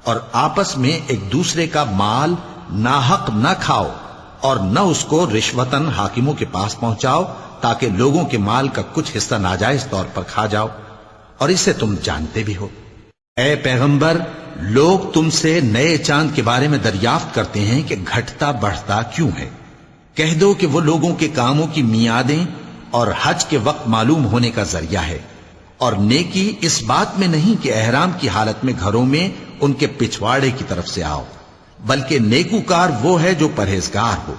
اور آپس میں ایک دوسرے کا مال ناحق نہ کھاؤ، اور نہ اس کو رشوتاً حاکموں کے پاس پہنچاؤ تاکہ لوگوں کے مال کا کچھ حصہ ناجائز طور پر کھا جاؤ، اور اسے تم جانتے بھی ہو۔ اے پیغمبر، لوگ تم سے نئے چاند کے بارے میں دریافت کرتے ہیں کہ گھٹتا بڑھتا کیوں ہے؟ کہہ دو کہ وہ لوگوں کے کاموں کی میعادیں اور حج کے وقت معلوم ہونے کا ذریعہ ہے، اور نیکی اس بات میں نہیں کہ احرام کی حالت میں گھروں میں ان کے پچھواڑے کی طرف سے آؤ، بلکہ نیکوکار وہ ہے جو پرہیزگار ہو،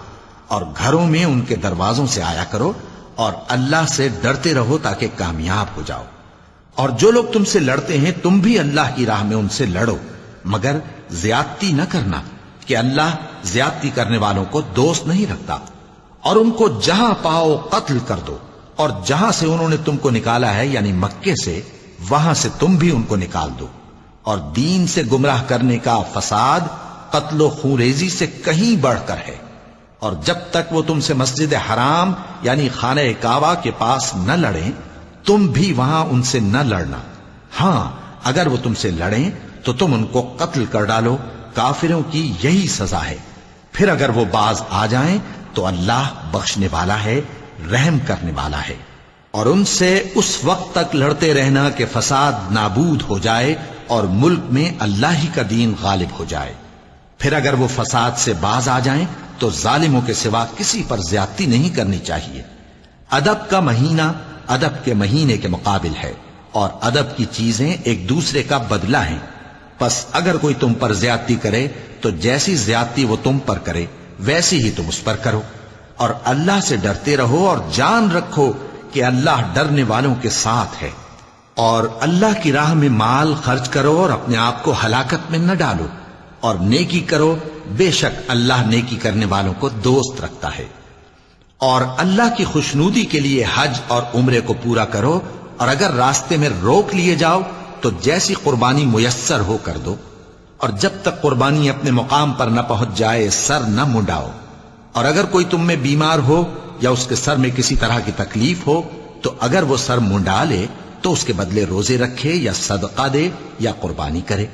اور گھروں میں ان کے دروازوں سے آیا کرو اور اللہ سے ڈرتے رہو تاکہ کامیاب ہو جاؤ۔ اور جو لوگ تم سے لڑتے ہیں تم بھی اللہ کی راہ میں ان سے لڑو، مگر زیادتی نہ کرنا کہ اللہ زیادتی کرنے والوں کو دوست نہیں رکھتا۔ اور ان کو جہاں پاؤ قتل کر دو، اور جہاں سے انہوں نے تم کو نکالا ہے یعنی مکے سے، وہاں سے تم بھی ان کو نکال دو۔ اور دین سے گمراہ کرنے کا فساد قتل و خونریزی سے کہیں بڑھ کر ہے، اور جب تک وہ تم سے مسجد حرام یعنی خانہ کعبہ کے پاس نہ لڑیں تم بھی وہاں ان سے نہ لڑنا۔ ہاں اگر وہ تم سے لڑیں تو تم ان کو قتل کر ڈالو، کافروں کی یہی سزا ہے۔ پھر اگر وہ باز آ جائیں تو اللہ بخشنے والا ہے، رحم کرنے والا ہے۔ اور ان سے اس وقت تک لڑتے رہنا کہ فساد نابود ہو جائے اور ملک میں اللہ ہی کا دین غالب ہو جائے۔ پھر اگر وہ فساد سے باز آ جائیں تو ظالموں کے سوا کسی پر زیادتی نہیں کرنی چاہیے۔ ادب کا مہینہ ادب کے مہینے کے مقابل ہے، اور ادب کی چیزیں ایک دوسرے کا بدلہ ہیں۔ پس اگر کوئی تم پر زیادتی کرے تو جیسی زیادتی وہ تم پر کرے ویسی ہی تم اس پر کرو، اور اللہ سے ڈرتے رہو اور جان رکھو کہ اللہ ڈرنے والوں کے ساتھ ہے۔ اور اللہ کی راہ میں مال خرچ کرو اور اپنے آپ کو ہلاکت میں نہ ڈالو، اور نیکی کرو، بے شک اللہ نیکی کرنے والوں کو دوست رکھتا ہے۔ اور اللہ کی خوشنودی کے لیے حج اور عمرے کو پورا کرو، اور اگر راستے میں روک لیے جاؤ تو جیسی قربانی میسر ہو کر دو، اور جب تک قربانی اپنے مقام پر نہ پہنچ جائے سر نہ منڈاؤ۔ اور اگر کوئی تم میں بیمار ہو یا اس کے سر میں کسی طرح کی تکلیف ہو تو اگر وہ سر منڈا لے تو اس کے بدلے روزے رکھے یا صدقہ دے یا قربانی کرے۔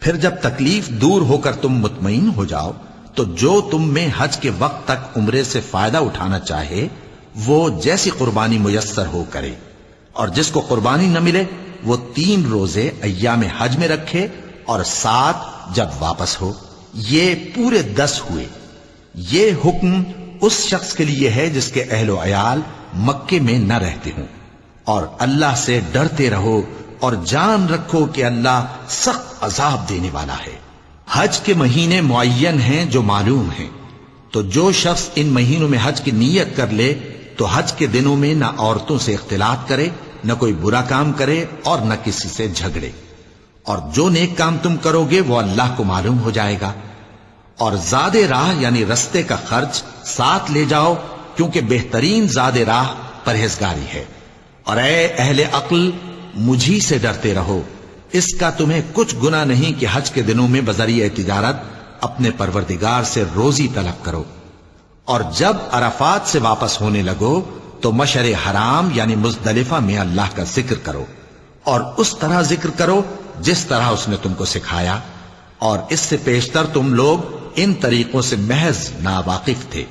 پھر جب تکلیف دور ہو کر تم مطمئن ہو جاؤ تو جو تم میں حج کے وقت تک عمرے سے فائدہ اٹھانا چاہے وہ جیسی قربانی میسر ہو کرے، اور جس کو قربانی نہ ملے وہ 3 روزے ایام حج میں رکھے اور 7 جب واپس ہو، یہ پورے 10 ہوئے۔ یہ حکم اس شخص کے لیے ہے جس کے اہل و عیال مکے میں نہ رہتے ہوں۔ اور اللہ سے ڈرتے رہو اور جان رکھو کہ اللہ سخت عذاب دینے والا ہے۔ حج کے مہینے معین ہیں جو معلوم ہیں، تو جو شخص ان مہینوں میں حج کی نیت کر لے تو حج کے دنوں میں نہ عورتوں سے اختلاط کرے، نہ کوئی برا کام کرے اور نہ کسی سے جھگڑے۔ اور جو نیک کام تم کرو گے وہ اللہ کو معلوم ہو جائے گا۔ اور زاد راہ یعنی رستے کا خرچ ساتھ لے جاؤ، کیونکہ بہترین زاد راہ پرہیزگاری ہے۔ اور اے اہل عقل، مجھی سے ڈرتے رہو، اس کا تمہیں کچھ گناہ نہیں کہ حج کے دنوں میں بذریعہ تجارت اپنے پروردگار سے روزی طلب کرو۔ اور جب عرفات سے واپس ہونے لگو تو مشعر حرام یعنی مزدلفہ میں اللہ کا ذکر کرو، اور اس طرح ذکر کرو جس طرح اس نے تم کو سکھایا، اور اس سے پیشتر تم لوگ ان طریقوں سے محض ناواقف تھے۔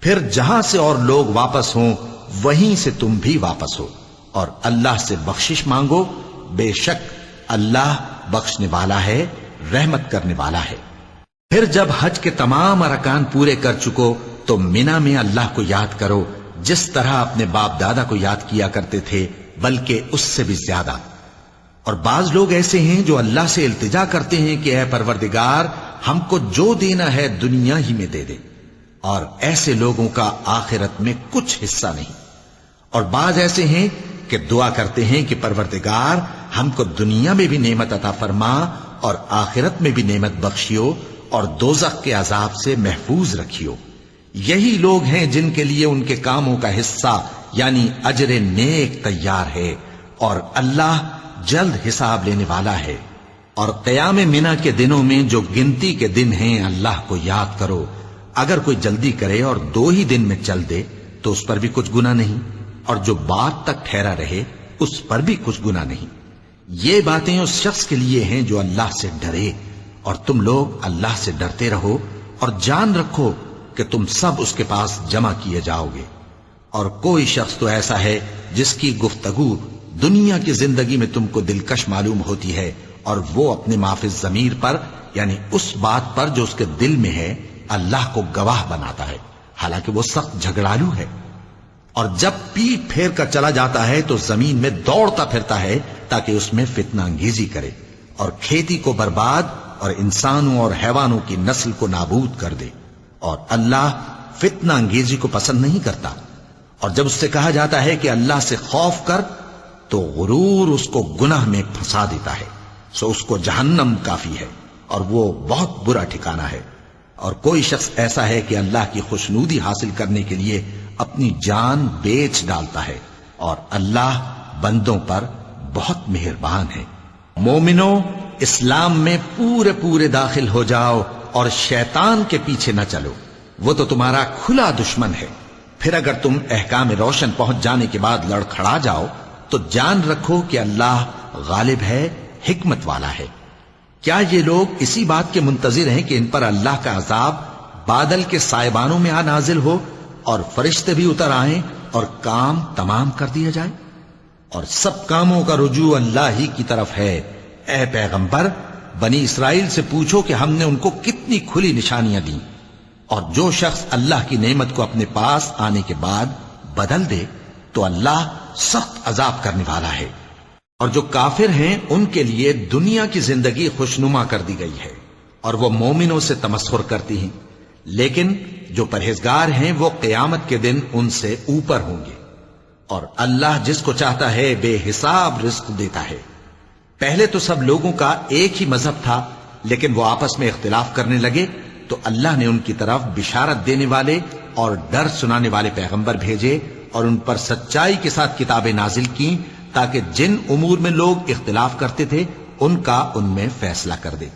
پھر جہاں سے اور لوگ واپس ہوں وہیں سے تم بھی واپس ہو، اور اللہ سے بخشش مانگو، بے شک اللہ بخشنے والا ہے، رحمت کرنے والا ہے۔ پھر جب حج کے تمام ارکان پورے کر چکو تو مینا میں اللہ کو یاد کرو جس طرح اپنے باپ دادا کو یاد کیا کرتے تھے، بلکہ اس سے بھی زیادہ۔ اور بعض لوگ ایسے ہیں جو اللہ سے التجا کرتے ہیں کہ اے پروردگار ہم کو جو دینا ہے دنیا ہی میں دے دے، اور ایسے لوگوں کا آخرت میں کچھ حصہ نہیں۔ اور بعض ایسے ہیں کہ دعا کرتے ہیں کہ پروردگار ہم کو دنیا میں بھی نعمت عطا فرما اور آخرت میں بھی نعمت بخشیو اور دوزخ کے عذاب سے محفوظ رکھیو۔ یہی لوگ ہیں جن کے لیے ان کے کاموں کا حصہ یعنی اجر نیک تیار ہے، اور اللہ جلد حساب لینے والا ہے۔ اور قیام منا کے دنوں میں جو گنتی کے دن ہیں اللہ کو یاد کرو۔ اگر کوئی جلدی کرے اور 2 ہی دن میں چل دے تو اس پر بھی کچھ گناہ نہیں، اور جو بات تک ٹھہرا رہے اس پر بھی کچھ گناہ نہیں۔ یہ باتیں اس شخص کے لیے ہیں جو اللہ سے ڈرے، اور تم لوگ اللہ سے ڈرتے رہو اور جان رکھو کہ تم سب اس کے پاس جمع کیے جاؤ گے۔ اور کوئی شخص تو ایسا ہے جس کی گفتگو دنیا کی زندگی میں تم کو دلکش معلوم ہوتی ہے اور وہ اپنے معافی ضمیر پر یعنی اس بات پر جو اس کے دل میں ہے اللہ کو گواہ بناتا ہے، حالانکہ وہ سخت جھگڑالو ہے۔ اور جب پیٹ پھیر کر چلا جاتا ہے تو زمین میں دوڑتا پھرتا ہے تاکہ اس میں فتنہ انگیزی کرے اور کھیتی کو برباد اور انسانوں اور حیوانوں کی نسل کو نابود کر دے، اور اللہ فتنہ انگیزی کو پسند نہیں کرتا۔ اور جب اس سے کہا جاتا ہے کہ اللہ سے خوف کر تو غرور اس کو گناہ میں پھنسا دیتا ہے، سو اس کو جہنم کافی ہے اور وہ بہت برا ٹھکانہ ہے۔ اور کوئی شخص ایسا ہے کہ اللہ کی خوشنودی حاصل کرنے کے لیے اپنی جان بیچ ڈالتا ہے، اور اللہ بندوں پر بہت مہربان ہے۔ مومنو، اسلام میں پورے پورے داخل ہو جاؤ اور شیطان کے پیچھے نہ چلو، وہ تو تمہارا کھلا دشمن ہے۔ پھر اگر تم احکام روشن پہنچ جانے کے بعد لڑکھڑا جاؤ تو جان رکھو کہ اللہ غالب ہے، حکمت والا ہے۔ کیا یہ لوگ اسی بات کے منتظر ہیں کہ ان پر اللہ کا عذاب بادل کے سائبانوں میں نازل ہو اور فرشتے بھی اتر آئیں اور کام تمام کر دیا جائے؟ اور سب کاموں کا رجوع اللہ ہی کی طرف ہے۔ اے پیغمبر، بنی اسرائیل سے پوچھو کہ ہم نے ان کو کتنی کھلی نشانیاں دیں، اور جو شخص اللہ کی نعمت کو اپنے پاس آنے کے بعد بدل دے تو اللہ سخت عذاب کرنے والا ہے۔ اور جو کافر ہیں ان کے لیے دنیا کی زندگی خوشنما کر دی گئی ہے اور وہ مومنوں سے تمسخر کرتی ہیں، لیکن جو پرہیزگار ہیں وہ قیامت کے دن ان سے اوپر ہوں گے، اور اللہ جس کو چاہتا ہے بے حساب رزق دیتا ہے۔ پہلے تو سب لوگوں کا ایک ہی مذہب تھا، لیکن وہ آپس میں اختلاف کرنے لگے تو اللہ نے ان کی طرف بشارت دینے والے اور ڈر سنانے والے پیغمبر بھیجے اور ان پر سچائی کے ساتھ کتابیں نازل کی تاکہ جن امور میں لوگ اختلاف کرتے تھے ان کا ان میں فیصلہ کر دے۔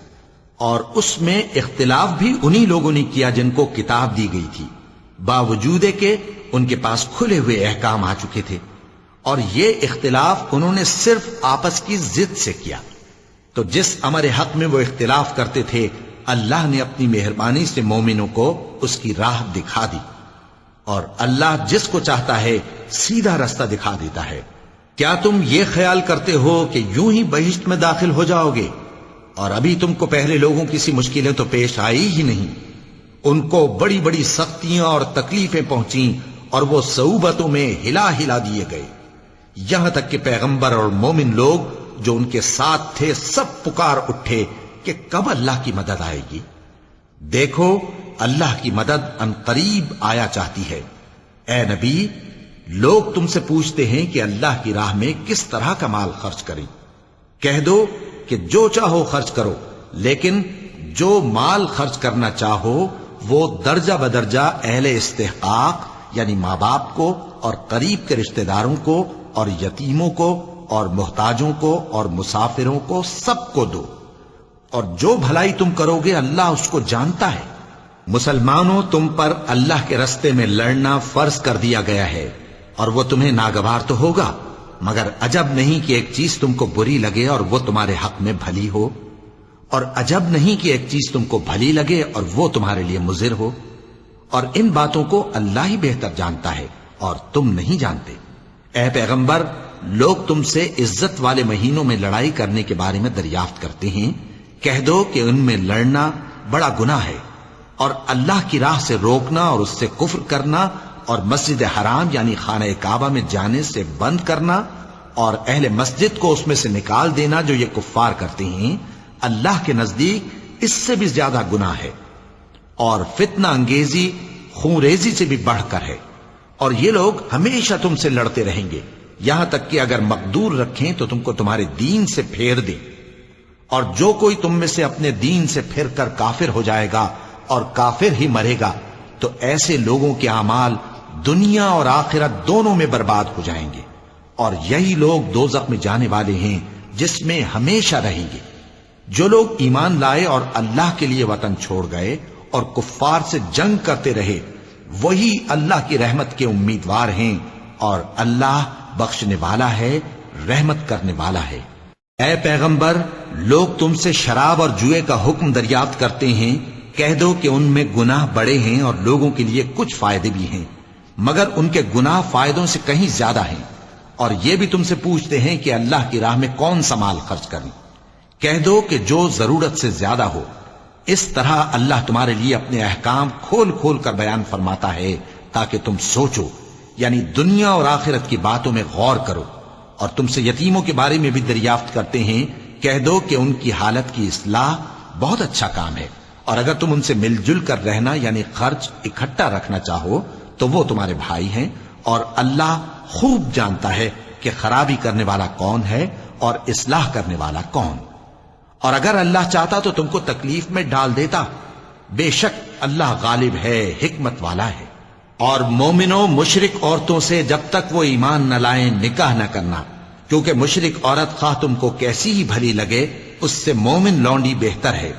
اور اس میں اختلاف بھی انہی لوگوں نے کیا جن کو کتاب دی گئی تھی، باوجود کہ ان کے پاس کھلے ہوئے احکام آ چکے تھے، اور یہ اختلاف انہوں نے صرف آپس کی ضد سے کیا۔ تو جس امر حق میں وہ اختلاف کرتے تھے اللہ نے اپنی مہربانی سے مومنوں کو اس کی راہ دکھا دی، اور اللہ جس کو چاہتا ہے سیدھا رستہ دکھا دیتا ہے۔ کیا تم یہ خیال کرتے ہو کہ یوں ہی بہشت میں داخل ہو جاؤ گے، اور ابھی تم کو پہلے لوگوں کی سی مشکلیں تو پیش آئی ہی نہیں؟ ان کو بڑی بڑی سختیاں اور تکلیفیں پہنچیں اور وہ صعوبتوں میں ہلا ہلا دیے گئے، یہاں تک کہ پیغمبر اور مومن لوگ جو ان کے ساتھ تھے سب پکار اٹھے کہ کب اللہ کی مدد آئے گی۔ دیکھو اللہ کی مدد ان قریب آیا چاہتی ہے۔ اے نبی، لوگ تم سے پوچھتے ہیں کہ اللہ کی راہ میں کس طرح کا مال خرچ کریں۔ کہہ دو کہ جو چاہو خرچ کرو، لیکن جو مال خرچ کرنا چاہو وہ درجہ بدرجہ اہل استحقاق یعنی ماں باپ کو اور قریب کے رشتہ داروں کو اور یتیموں کو اور محتاجوں کو اور مسافروں کو سب کو دو، اور جو بھلائی تم کرو گے اللہ اس کو جانتا ہے۔ مسلمانوں، تم پر اللہ کے رستے میں لڑنا فرض کر دیا گیا ہے، اور وہ تمہیں ناگوار تو ہوگا، مگر عجب نہیں کہ ایک چیز تم کو بری لگے اور وہ تمہارے حق میں بھلی ہو، اور عجب نہیں کہ ایک چیز تم کو بھلی لگے اور وہ تمہارے لیے مضر ہو، اور ان باتوں کو اللہ ہی بہتر جانتا ہے اور تم نہیں جانتے۔ اے پیغمبر، لوگ تم سے عزت والے مہینوں میں لڑائی کرنے کے بارے میں دریافت کرتے ہیں، کہہ دو کہ ان میں لڑنا بڑا گناہ ہے، اور اللہ کی راہ سے روکنا اور اس سے کفر کرنا اور مسجد حرام یعنی خانہ کعبہ میں جانے سے بند کرنا اور اہل مسجد کو اس میں سے نکال دینا جو یہ کفار کرتے ہیں، اللہ کے نزدیک اس سے بھی زیادہ گناہ ہے، اور فتنہ انگیزی خونریزی سے بھی بڑھ کر ہے۔ اور یہ لوگ ہمیشہ تم سے لڑتے رہیں گے، یہاں تک کہ اگر مقدور رکھیں تو تم کو تمہارے دین سے پھیر دیں، اور جو کوئی تم میں سے اپنے دین سے پھر کر کافر ہو جائے گا اور کافر ہی مرے گا تو ایسے لوگوں کے اعمال دنیا اور آخرت دونوں میں برباد ہو جائیں گے، اور یہی لوگ دوزخ میں جانے والے ہیں جس میں ہمیشہ رہیں گے۔ جو لوگ ایمان لائے اور اللہ کے لیے وطن چھوڑ گئے اور کفار سے جنگ کرتے رہے وہی اللہ کی رحمت کے امیدوار ہیں، اور اللہ بخشنے والا ہے، رحمت کرنے والا ہے۔ اے پیغمبر، لوگ تم سے شراب اور جوئے کا حکم دریافت کرتے ہیں، کہہ دو کہ ان میں گناہ بڑے ہیں اور لوگوں کے لیے کچھ فائدے بھی ہیں، مگر ان کے گناہ فائدوں سے کہیں زیادہ ہیں۔ اور یہ بھی تم سے پوچھتے ہیں کہ اللہ کی راہ میں کون سا مال خرچ کریں، کہہ دو کہ جو ضرورت سے زیادہ ہو. اس طرح اللہ تمہارے لیے اپنے احکام کھول کھول کر بیان فرماتا ہے تاکہ تم سوچو، یعنی دنیا اور آخرت کی باتوں میں غور کرو. اور تم سے یتیموں کے بارے میں بھی دریافت کرتے ہیں، کہہ دو کہ ان کی حالت کی اصلاح بہت اچھا کام ہے، اور اگر تم ان سے مل جل کر رہنا یعنی خرچ اکٹھا رکھنا چاہو تو وہ تمہارے بھائی ہیں، اور اللہ خوب جانتا ہے کہ خرابی کرنے والا کون ہے اور اصلاح کرنے والا کون. اور اگر اللہ چاہتا تو تم کو تکلیف میں ڈال دیتا، بے شک اللہ غالب ہے، حکمت والا ہے. اور مومنوں مشرک عورتوں سے جب تک وہ ایمان نہ لائیں نکاح نہ کرنا، کیونکہ مشرک عورت خواہ تم کو کیسی ہی بھلی لگے اس سے مومن لونڈی بہتر ہے.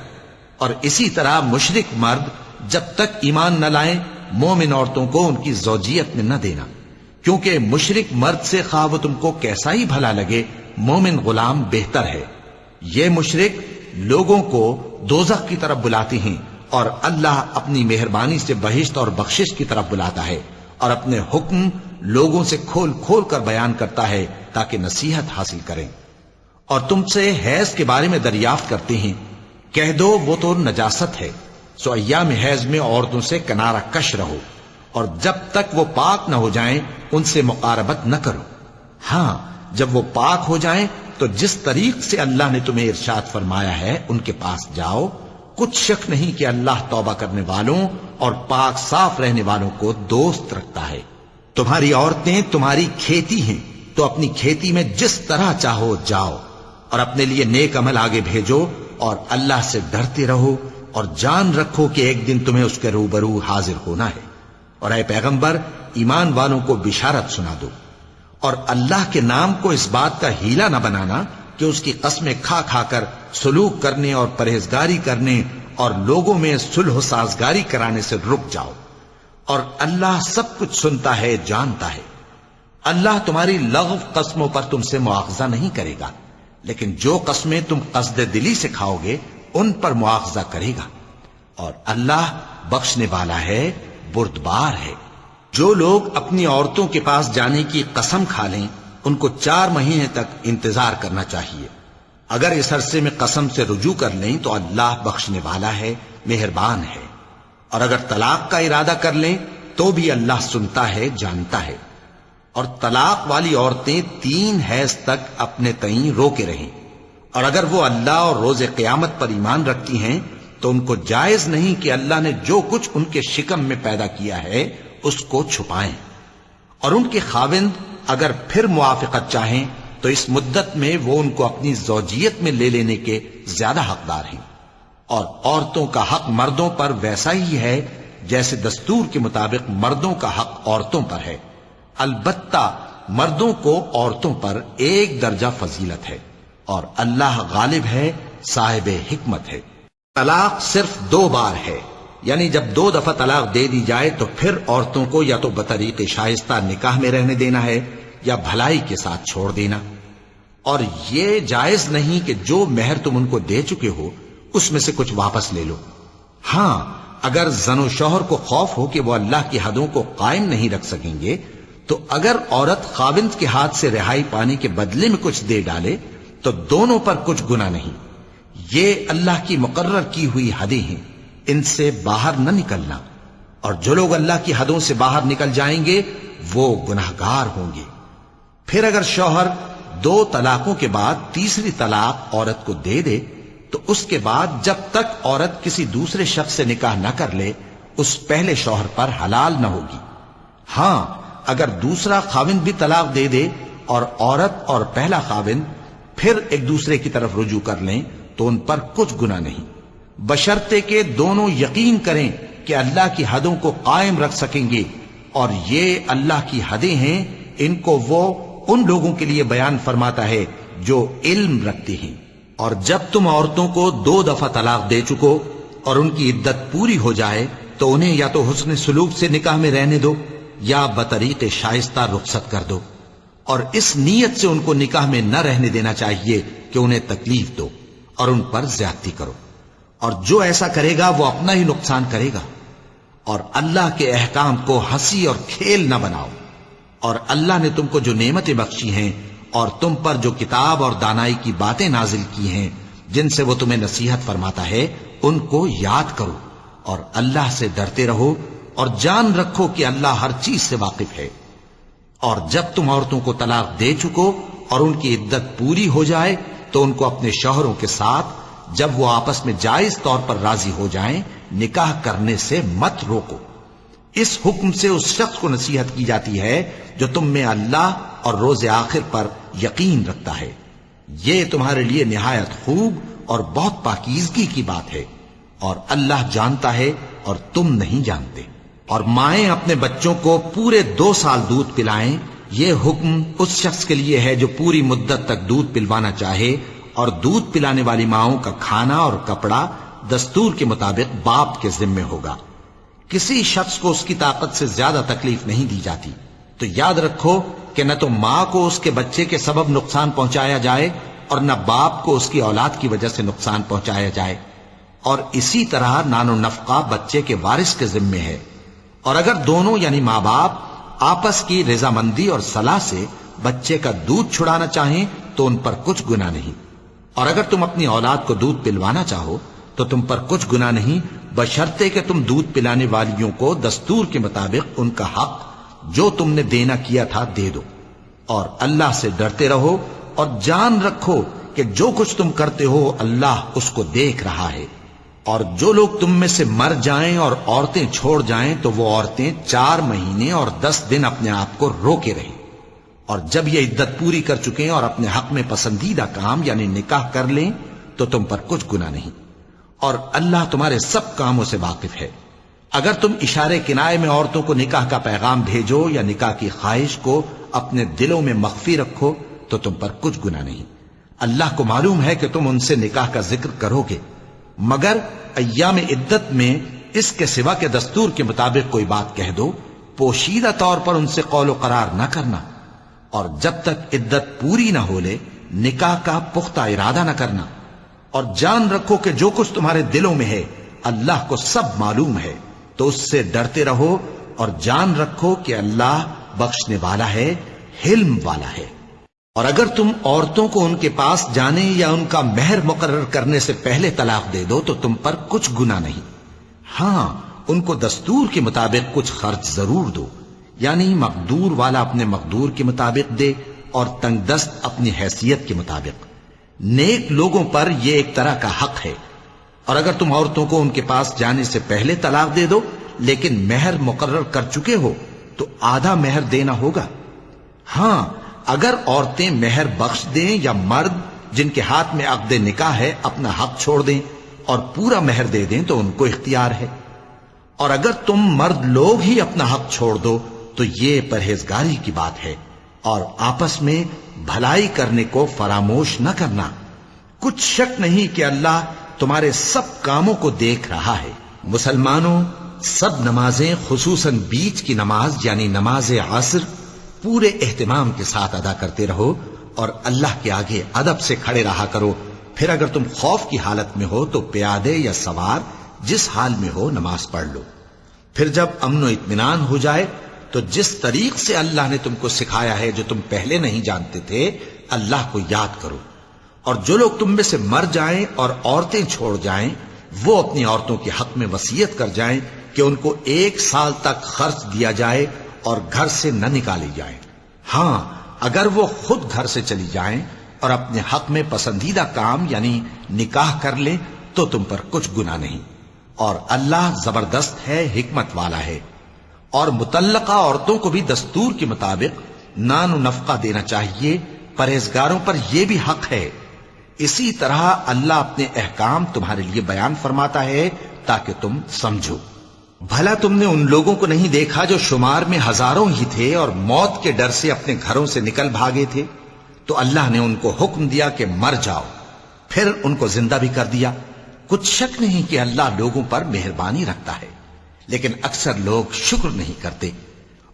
اور اسی طرح مشرک مرد جب تک ایمان نہ لائیں مومن عورتوں کو ان کی زوجیت میں نہ دینا، کیونکہ مشرک مرد سے خواہ وہ تم کو کیسا ہی بھلا لگے مومن غلام بہتر ہے. یہ مشرک لوگوں کو دوزخ کی طرف بلاتے ہیں، اور اللہ اپنی مہربانی سے بہشت اور بخشش کی طرف بلاتا ہے، اور اپنے حکم لوگوں سے کھول کھول کر بیان کرتا ہے تاکہ نصیحت حاصل کریں. اور تم سے حیض کے بارے میں دریافت کرتے ہیں، کہہ دو وہ تو نجاست ہے، سو ایام حیض میں عورتوں سے کنارہ کش رہو، اور جب تک وہ پاک نہ ہو جائیں ان سے مقاربت نہ کرو. ہاں جب وہ پاک ہو جائیں تو جس طریق سے اللہ نے تمہیں ارشاد فرمایا ہے ان کے پاس جاؤ. کچھ شک نہیں کہ اللہ توبہ کرنے والوں اور پاک صاف رہنے والوں کو دوست رکھتا ہے. تمہاری عورتیں تمہاری کھیتی ہیں، تو اپنی کھیتی میں جس طرح چاہو جاؤ، اور اپنے لیے نیک عمل آگے بھیجو، اور اللہ سے ڈرتے رہو، اور جان رکھو کہ ایک دن تمہیں اس کے روبرو حاضر ہونا ہے. اور اے پیغمبر ایمان والوں کو بشارت سنا دو، اور اللہ کے نام کو اس بات کا ہیلا نہ بنانا کہ اس کی قسمیں کھا کھا کر سلوک کرنے اور پرہیزگاری کرنے اور لوگوں میں صلح و سازگاری کرانے سے رک جاؤ. اور اللہ سب کچھ سنتا ہے، جانتا ہے. اللہ تمہاری لغو قسموں پر تم سے مواخذہ نہیں کرے گا، لیکن جو قسمیں تم قصد دلی سے کھاؤ گے ان پر مواخذہ کرے گا. اور اللہ بخشنے والا ہے، بردبار ہے. جو لوگ اپنی عورتوں کے پاس جانے کی قسم کھا لیں ان کو 4 مہینے تک انتظار کرنا چاہیے. اگر اس عرصے میں قسم سے رجوع کر لیں تو اللہ بخشنے والا ہے، مہربان ہے. اور اگر طلاق کا ارادہ کر لیں تو بھی اللہ سنتا ہے، جانتا ہے. اور طلاق والی عورتیں 3 حیض تک اپنے تئیں روکے رہیں، اور اگر وہ اللہ اور روز قیامت پر ایمان رکھتی ہیں تو ان کو جائز نہیں کہ اللہ نے جو کچھ ان کے شکم میں پیدا کیا ہے اس کو چھپائیں. اور ان کے خاوند اگر پھر موافقت چاہیں تو اس مدت میں وہ ان کو اپنی زوجیت میں لے لینے کے زیادہ حقدار ہیں. اور عورتوں کا حق مردوں پر ویسا ہی ہے جیسے دستور کے مطابق مردوں کا حق عورتوں پر ہے. البتہ مردوں کو عورتوں پر 1 درجہ فضیلت ہے، اور اللہ غالب ہے، صاحب حکمت ہے. طلاق صرف 2 بار ہے، یعنی جب 2 دفعہ طلاق دے دی جائے تو پھر عورتوں کو یا تو بطریق شائستہ نکاح میں رہنے دینا ہے یا بھلائی کے ساتھ چھوڑ دینا. اور یہ جائز نہیں کہ جو مہر تم ان کو دے چکے ہو اس میں سے کچھ واپس لے لو. ہاں اگر زن و شوہر کو خوف ہو کہ وہ اللہ کی حدوں کو قائم نہیں رکھ سکیں گے تو اگر عورت خاوند کے ہاتھ سے رہائی پانے کے بدلے میں کچھ دے ڈالے تو دونوں پر کچھ گناہ نہیں. یہ اللہ کی مقرر کی ہوئی حدیں ہیں، ان سے باہر نہ نکلنا. اور جو لوگ اللہ کی حدوں سے باہر نکل جائیں گے وہ گناہگار ہوں گے. پھر اگر شوہر 2 طلاقوں کے بعد تیسری طلاق عورت کو دے دے تو اس کے بعد جب تک عورت کسی دوسرے شخص سے نکاح نہ کر لے اس پہلے شوہر پر حلال نہ ہوگی. ہاں اگر دوسرا خاوند بھی طلاق دے دے اور عورت اور پہلا خاوند پھر ایک دوسرے کی طرف رجوع کر لیں تو ان پر کچھ گناہ نہیں، بشرطے کہ دونوں یقین کریں کہ اللہ کی حدوں کو قائم رکھ سکیں گے. اور یہ اللہ کی حدیں ہیں، ان کو وہ ان لوگوں کے لیے بیان فرماتا ہے جو علم رکھتے ہیں. اور جب تم عورتوں کو 2 دفعہ طلاق دے چکو اور ان کی عدت پوری ہو جائے تو انہیں یا تو حسن سلوک سے نکاح میں رہنے دو یا بطریق شائستہ رخصت کر دو. اور اس نیت سے ان کو نکاح میں نہ رہنے دینا چاہیے کہ انہیں تکلیف دو اور ان پر زیادتی کرو. اور جو ایسا کرے گا وہ اپنا ہی نقصان کرے گا. اور اللہ کے احکام کو ہنسی اور کھیل نہ بناؤ. اور اللہ نے تم کو جو نعمتیں بخشی ہیں اور تم پر جو کتاب اور دانائی کی باتیں نازل کی ہیں جن سے وہ تمہیں نصیحت فرماتا ہے ان کو یاد کرو، اور اللہ سے ڈرتے رہو، اور جان رکھو کہ اللہ ہر چیز سے واقف ہے۔ اور جب تم عورتوں کو طلاق دے چکو اور ان کی عدت پوری ہو جائے تو ان کو اپنے شوہروں کے ساتھ جب وہ آپس میں جائز طور پر راضی ہو جائیں نکاح کرنے سے مت روکو۔ اس حکم سے اس شخص کو نصیحت کی جاتی ہے جو تم میں اللہ اور روز آخر پر یقین رکھتا ہے۔ یہ تمہارے لیے نہایت خوب اور بہت پاکیزگی کی بات ہے، اور اللہ جانتا ہے اور تم نہیں جانتے۔ اور مائیں اپنے بچوں کو پورے 2 سال دودھ پلائیں، یہ حکم اس شخص کے لیے ہے جو پوری مدت تک دودھ پلوانا چاہے، اور دودھ پلانے والی ماؤں کا کھانا اور کپڑا دستور کے مطابق باپ کے ذمے ہوگا۔ کسی شخص کو اس کی طاقت سے زیادہ تکلیف نہیں دی جاتی، تو یاد رکھو کہ نہ تو ماں کو اس کے بچے کے سبب نقصان پہنچایا جائے اور نہ باپ کو اس کی اولاد کی وجہ سے نقصان پہنچایا جائے، اور اسی طرح نان و نفقہ بچے کے وارث کے ذمے ہے۔ اور اگر دونوں یعنی ماں باپ آپس کی رضامندی اور صلاح سے بچے کا دودھ چھڑانا چاہیں تو ان پر کچھ گناہ نہیں، اور اگر تم اپنی اولاد کو دودھ پلوانا چاہو تو تم پر کچھ گناہ نہیں، بشرطے کہ تم دودھ پلانے والیوں کو دستور کے مطابق ان کا حق جو تم نے دینا کیا تھا دے دو۔ اور اللہ سے ڈرتے رہو اور جان رکھو کہ جو کچھ تم کرتے ہو اللہ اس کو دیکھ رہا ہے۔ اور جو لوگ تم میں سے مر جائیں اور عورتیں چھوڑ جائیں تو وہ عورتیں 4 مہینے اور 10 دن اپنے آپ کو روکے رہیں، اور جب یہ عدت پوری کر چکیں اور اپنے حق میں پسندیدہ کام یعنی نکاح کر لیں تو تم پر کچھ گناہ نہیں، اور اللہ تمہارے سب کاموں سے واقف ہے۔ اگر تم اشارے کنائے میں عورتوں کو نکاح کا پیغام بھیجو یا نکاح کی خواہش کو اپنے دلوں میں مخفی رکھو تو تم پر کچھ گناہ نہیں۔ اللہ کو معلوم ہے کہ تم ان سے نکاح کا ذکر کرو گے، مگر ایام عدت میں اس کے سوا کے دستور کے مطابق کوئی بات کہہ دو، پوشیدہ طور پر ان سے قول و قرار نہ کرنا، اور جب تک عدت پوری نہ ہو لے نکاح کا پختہ ارادہ نہ کرنا۔ اور جان رکھو کہ جو کچھ تمہارے دلوں میں ہے اللہ کو سب معلوم ہے، تو اس سے ڈرتے رہو اور جان رکھو کہ اللہ بخشنے والا ہے، حلم والا ہے۔ اور اگر تم عورتوں کو ان کے پاس جانے یا ان کا مہر مقرر کرنے سے پہلے طلاق دے دو تو تم پر کچھ گناہ نہیں، ہاں ان کو دستور کے مطابق کچھ خرچ ضرور دو، یعنی مقدور والا اپنے مقدور کے مطابق دے اور تنگ دست اپنی حیثیت کے مطابق۔ نیک لوگوں پر یہ ایک طرح کا حق ہے۔ اور اگر تم عورتوں کو ان کے پاس جانے سے پہلے طلاق دے دو لیکن مہر مقرر کر چکے ہو تو آدھا مہر دینا ہوگا۔ ہاں اگر عورتیں مہر بخش دیں یا مرد جن کے ہاتھ میں عقد نکاح ہے اپنا حق چھوڑ دیں اور پورا مہر دے دیں تو ان کو اختیار ہے۔ اور اگر تم مرد لوگ ہی اپنا حق چھوڑ دو تو یہ پرہیزگاری کی بات ہے، اور آپس میں بھلائی کرنے کو فراموش نہ کرنا۔ کچھ شک نہیں کہ اللہ تمہارے سب کاموں کو دیکھ رہا ہے۔ مسلمانوں، سب نمازیں خصوصاً بیچ کی نماز یعنی نماز عصر پورے اہتمام کے ساتھ ادا کرتے رہو اور اللہ کے آگے ادب سے کھڑے رہا کرو۔ پھر اگر تم خوف کی حالت میں ہو تو پیادے یا سوار جس حال میں ہو نماز پڑھ لو۔ پھر جب امن و اطمینان ہو جائے تو جس طریق سے اللہ نے تم کو سکھایا ہے جو تم پہلے نہیں جانتے تھے اللہ کو یاد کرو۔ اور جو لوگ تم میں سے مر جائیں اور عورتیں چھوڑ جائیں وہ اپنی عورتوں کے حق میں وصیت کر جائیں کہ ان کو 1 سال تک خرچ دیا جائے اور گھر سے نہ نکالی جائیں۔ ہاں اگر وہ خود گھر سے چلی جائیں اور اپنے حق میں پسندیدہ کام یعنی نکاح کر لیں تو تم پر کچھ گناہ نہیں، اور اللہ زبردست ہے، حکمت والا ہے۔ اور مطلقہ عورتوں کو بھی دستور کے مطابق نان و نفقہ دینا چاہیے، پرہیزگاروں پر یہ بھی حق ہے۔ اسی طرح اللہ اپنے احکام تمہارے لیے بیان فرماتا ہے تاکہ تم سمجھو۔ بھلا تم نے ان لوگوں کو نہیں دیکھا جو شمار میں ہزاروں ہی تھے اور موت کے ڈر سے اپنے گھروں سے نکل بھاگے تھے، تو اللہ نے ان کو حکم دیا کہ مر جاؤ، پھر ان کو زندہ بھی کر دیا۔ کچھ شک نہیں کہ اللہ لوگوں پر مہربانی رکھتا ہے، لیکن اکثر لوگ شکر نہیں کرتے۔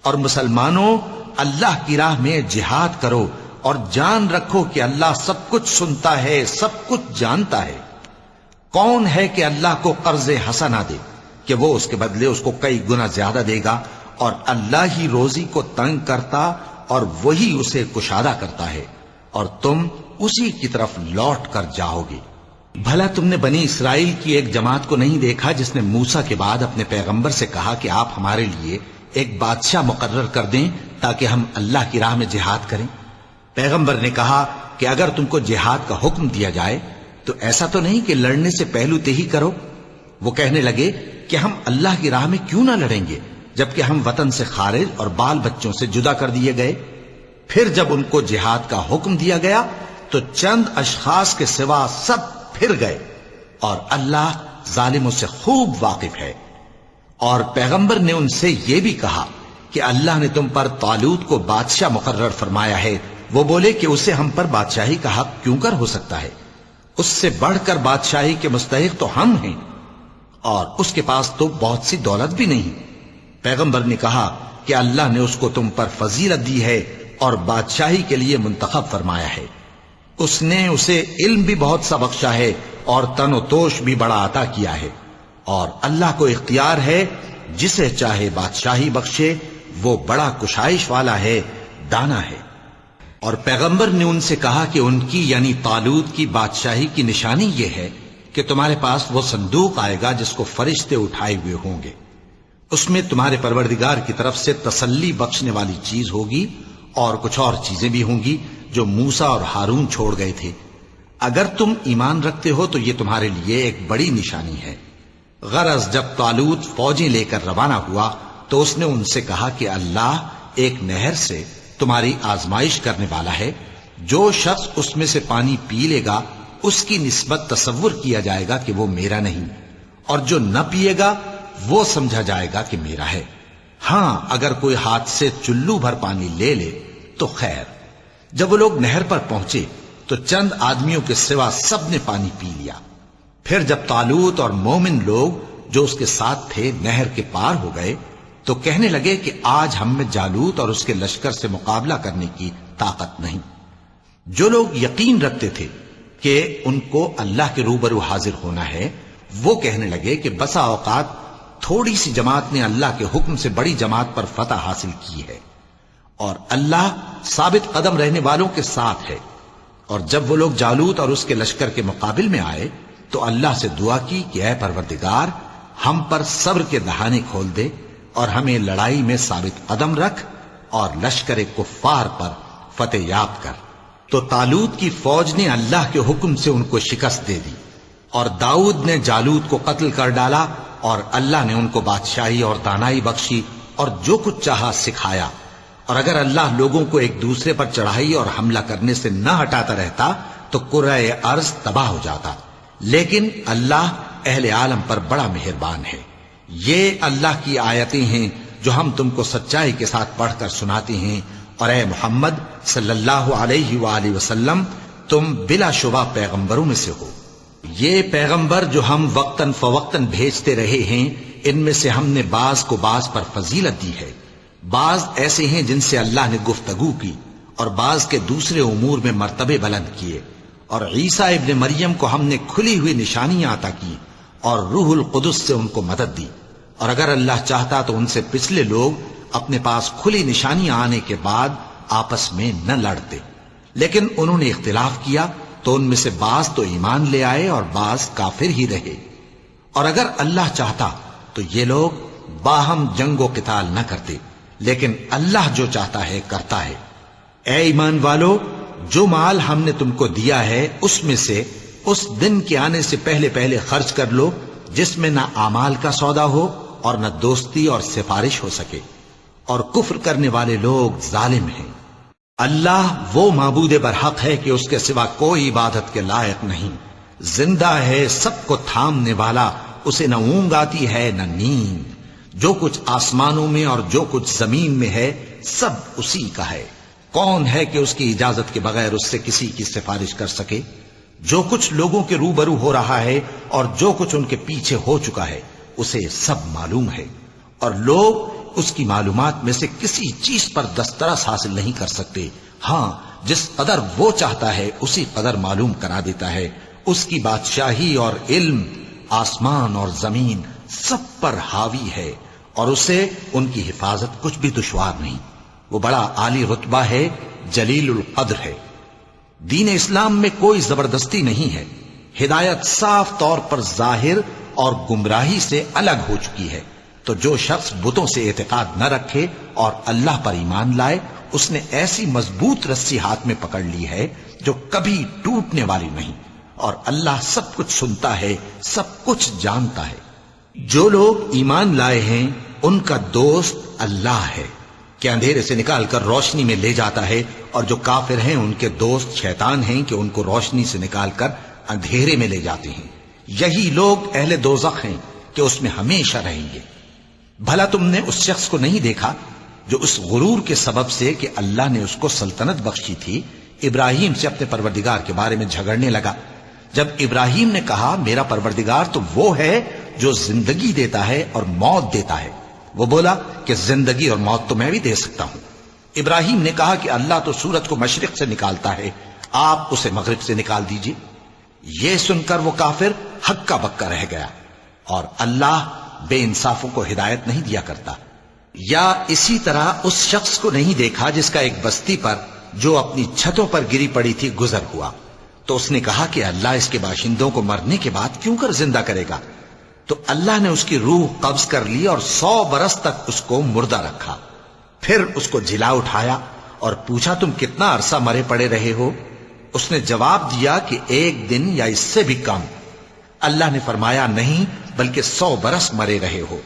اور مسلمانوں، اللہ کی راہ میں جہاد کرو اور جان رکھو کہ اللہ سب کچھ سنتا ہے، سب کچھ جانتا ہے۔ کون ہے کہ اللہ کو قرض حسنہ دے کہ وہ اس کے بدلے اس کو کئی گنا زیادہ دے گا، اور اللہ ہی روزی کو تنگ کرتا اور وہی اسے کشادہ کرتا ہے، اور تم اسی کی طرف لوٹ کر جاؤ گے۔ بھلا تم نے بنی اسرائیل کی ایک جماعت کو نہیں دیکھا جس نے موسیٰ کے بعد اپنے پیغمبر سے کہا کہ آپ ہمارے لیے ایک بادشاہ مقرر کر دیں تاکہ ہم اللہ کی راہ میں جہاد کریں؟ پیغمبر نے کہا کہ اگر تم کو جہاد کا حکم دیا جائے تو ایسا تو نہیں کہ لڑنے سے پہلو تہی کرو۔ وہ کہنے لگے کہ ہم اللہ کی راہ میں کیوں نہ لڑیں گے جبکہ ہم وطن سے خارج اور بال بچوں سے جدا کر دیے گئے۔ پھر جب ان کو جہاد کا حکم دیا گیا تو چند اشخاص کے سوا سب پھر گئے، اور اللہ ظالموں سے خوب واقف ہے۔ اور پیغمبر نے ان سے یہ بھی کہا کہ اللہ نے تم پر طالوت کو بادشاہ مقرر فرمایا ہے۔ وہ بولے کہ اسے ہم پر بادشاہی کا حق کیوں کر ہو سکتا ہے؟ اس سے بڑھ کر بادشاہی کے مستحق تو ہم ہیں، اور اس کے پاس تو بہت سی دولت بھی نہیں۔ پیغمبر نے کہا کہ اللہ نے اس کو تم پر فضیلت دی ہے اور بادشاہی کے لیے منتخب فرمایا ہے۔ اس نے اسے علم بھی بہت سا بخشا ہے اور تن و توش بھی بڑا عطا کیا ہے، اور اللہ کو اختیار ہے جسے چاہے بادشاہی بخشے، وہ بڑا کشائش والا ہے، دانا ہے۔ اور پیغمبر نے ان سے کہا کہ ان کی یعنی طالوت کی بادشاہی کی نشانی یہ ہے کہ تمہارے پاس وہ صندوق آئے گا جس کو فرشتے اٹھائے ہوئے ہوں گے۔ اس میں تمہارے پروردگار کی طرف سے تسلی بخشنے والی چیز ہوگی اور کچھ اور چیزیں بھی ہوں گی جو موسیٰ اور ہارون چھوڑ گئے تھے۔ اگر تم ایمان رکھتے ہو تو یہ تمہارے لیے ایک بڑی نشانی ہے۔ غرض جب طالوت فوجیں لے کر روانہ ہوا تو اس نے ان سے کہا کہ اللہ ایک نہر سے تمہاری آزمائش کرنے والا ہے، جو شخص اس میں سے پانی پی لے گا اس کی نسبت تصور کیا جائے گا کہ وہ میرا نہیں، اور جو نہ پیے گا وہ سمجھا جائے گا کہ میرا ہے۔ ہاں اگر کوئی ہاتھ سے چلو بھر پانی لے لے تو خیر۔ جب وہ لوگ نہر پر پہنچے تو چند آدمیوں کے سوا سب نے پانی پی لیا۔ پھر جب طالوت اور مومن لوگ جو اس کے ساتھ تھے نہر کے پار ہو گئے تو کہنے لگے کہ آج ہم میں جالوت اور اس کے لشکر سے مقابلہ کرنے کی طاقت نہیں۔ جو لوگ یقین رکھتے تھے کہ ان کو اللہ کے روبرو حاضر ہونا ہے، وہ کہنے لگے کہ بسا اوقات تھوڑی سی جماعت نے اللہ کے حکم سے بڑی جماعت پر فتح حاصل کی ہے، اور اللہ ثابت قدم رہنے والوں کے ساتھ ہے۔ اور جب وہ لوگ جالوت اور اس کے لشکر کے مقابل میں آئے تو اللہ سے دعا کی کہ اے پروردگار، ہم پر صبر کے دہانے کھول دے اور ہمیں لڑائی میں ثابت قدم رکھ اور لشکر کفار پر فتح یاب کر۔ تو طالوت کی فوج نے اللہ کے حکم سے ان کو شکست دے دی، اور داؤد نے جالوت کو قتل کر ڈالا، اور اللہ نے ان کو بادشاہی اور دانائی بخشی اور جو کچھ چاہا سکھایا۔ اور اگر اللہ لوگوں کو ایک دوسرے پر چڑھائی اور حملہ کرنے سے نہ ہٹاتا رہتا تو کرۂ ارض تباہ ہو جاتا، لیکن اللہ اہل عالم پر بڑا مہربان ہے۔ یہ اللہ کی آیتیں ہیں جو ہم تم کو سچائی کے ساتھ پڑھ کر سناتے ہیں، اور اے محمد صلی اللہ علیہ وآلہ وسلم تم بلا شبہ پیغمبروں میں سے ہو۔ یہ پیغمبر جو ہم وقتاً فوقتاً بھیجتے رہے ہیں، ان میں سے ہم نے بعض کو بعض پر فضیلت دی ہے۔ بعض ایسے ہیں جن سے اللہ نے گفتگو کی، اور بعض کے دوسرے امور میں مرتبے بلند کیے۔ اور عیسیٰ ابن مریم کو ہم نے کھلی ہوئی نشانیاں عطا کی اور روح القدس سے ان کو مدد دی، اور اگر اللہ چاہتا تو ان سے پچھلے لوگ اپنے پاس کھلی نشانیاں آنے کے بعد آپس میں نہ لڑتے، لیکن انہوں نے اختلاف کیا تو ان میں سے بعض تو ایمان لے آئے اور بعض کافر ہی رہے۔ اور اگر اللہ چاہتا تو یہ لوگ باہم جنگ و قتال نہ کرتے، لیکن اللہ جو چاہتا ہے کرتا ہے۔ اے ایمان والو، جو مال ہم نے تم کو دیا ہے اس میں سے اس دن کے آنے سے پہلے پہلے خرچ کر لو جس میں نہ اعمال کا سودا ہو اور نہ دوستی اور سفارش ہو سکے، اور کفر کرنے والے لوگ ظالم ہیں۔ اللہ وہ معبود برحق ہے کہ اس کے سوا کوئی عبادت کے لائق نہیں، زندہ ہے، سب کو تھامنے والا، اسے نہ اونگ آتی ہے نہ نیند۔ جو کچھ آسمانوں میں اور جو کچھ زمین میں ہے سب اسی کا ہے۔ کون ہے کہ اس کی اجازت کے بغیر اس سے کسی کی سفارش کر سکے؟ جو کچھ لوگوں کے روبرو ہو رہا ہے اور جو کچھ ان کے پیچھے ہو چکا ہے اسے سب معلوم ہے، اور لوگ اس کی معلومات میں سے کسی چیز پر دسترس حاصل نہیں کر سکتے۔ ہاں جس قدر وہ چاہتا ہے اسی قدر معلوم کرا دیتا ہے۔ اس کی بادشاہی اور علم آسمان اور زمین سب پر حاوی ہے، اور اسے ان کی حفاظت کچھ بھی دشوار نہیں۔ وہ بڑا عالی رتبہ ہے، جلیل القدر ہے۔ دین اسلام میں کوئی زبردستی نہیں ہے، ہدایت صاف طور پر ظاہر اور گمراہی سے الگ ہو چکی ہے۔ تو جو شخص بتوں سے اعتقاد نہ رکھے اور اللہ پر ایمان لائے، اس نے ایسی مضبوط رسی ہاتھ میں پکڑ لی ہے جو کبھی ٹوٹنے والی نہیں، اور اللہ سب کچھ سنتا ہے، سب کچھ جانتا ہے۔ جو لوگ ایمان لائے ہیں ان کا دوست اللہ ہے کہ اندھیرے سے نکال کر روشنی میں لے جاتا ہے، اور جو کافر ہیں ان کے دوست شیطان ہیں کہ ان کو روشنی سے نکال کر اندھیرے میں لے جاتے ہیں۔ یہی لوگ اہل دوزخ ہیں کہ اس میں ہمیشہ رہیں گے۔ بھلا تم نے اس شخص کو نہیں دیکھا جو اس غرور کے سبب سے کہ اللہ نے اس کو سلطنت بخشی تھی، ابراہیم سے اپنے پروردگار کے بارے میں جھگڑنے لگا؟ جب ابراہیم نے کہا میرا پروردگار تو وہ ہے جو زندگی دیتا ہے اور موت دیتا ہے، وہ بولا کہ زندگی اور موت تو میں بھی دے سکتا ہوں۔ ابراہیم نے کہا کہ اللہ تو سورج کو مشرق سے نکالتا ہے، آپ اسے مغرب سے نکال دیجئے۔ یہ سن کر وہ کافر ہکا بکا رہ گیا، اور اللہ بے انصافوں کو ہدایت نہیں دیا کرتا۔ یا اسی طرح اس شخص کو نہیں دیکھا جس کا ایک بستی پر جو اپنی چھتوں پر گری پڑی تھی گزر ہوا، تو اس نے کہا کہ اللہ اس کے باشندوں کو مرنے کے بعد کیوں کر زندہ کرے گا؟ تو اللہ نے اس کی روح قبض کر لی اور 100 برس تک اس کو مردہ رکھا۔ پھر اس کو جلا اٹھایا اور پوچھا تم کتنا عرصہ مرے پڑے رہے ہو؟ اس نے جواب دیا کہ 1 دن یا اس سے بھی کم۔ اللہ نے فرمایا نہیں بلکہ 100 برس مرے رہے ہو،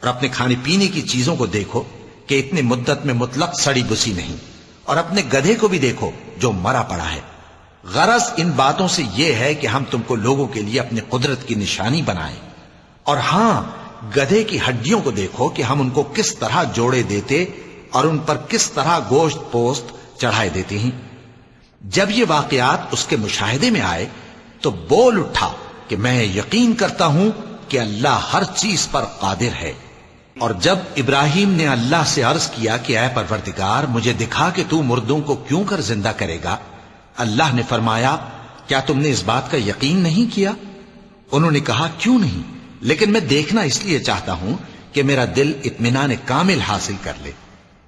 اور اپنے کھانے پینے کی چیزوں کو دیکھو کہ اتنی مدت میں مطلق سڑی بسی نہیں، اور اپنے گدھے کو بھی دیکھو جو مرا پڑا ہے۔ غرض ان باتوں سے یہ ہے کہ ہم تم کو لوگوں کے لیے اپنی قدرت کی نشانی بنائیں، اور ہاں گدھے کی ہڈیوں کو دیکھو کہ ہم ان کو کس طرح جوڑے دیتے اور ان پر کس طرح گوشت پوست چڑھائے دیتے ہیں۔ جب یہ واقعات اس کے مشاہدے میں آئے تو بول اٹھا کہ میں یقین کرتا ہوں کہ اللہ ہر چیز پر قادر ہے۔ اور جب ابراہیم نے اللہ سے عرض کیا کہ اے پروردگار مجھے دکھا کہ تو مردوں کو کیوں کر زندہ کرے گا، اللہ نے فرمایا کیا تم نے اس بات کا یقین نہیں کیا؟ انہوں نے کہا کیوں نہیں، لیکن میں دیکھنا اس لیے چاہتا ہوں کہ میرا دل اطمینان کامل حاصل کر لے۔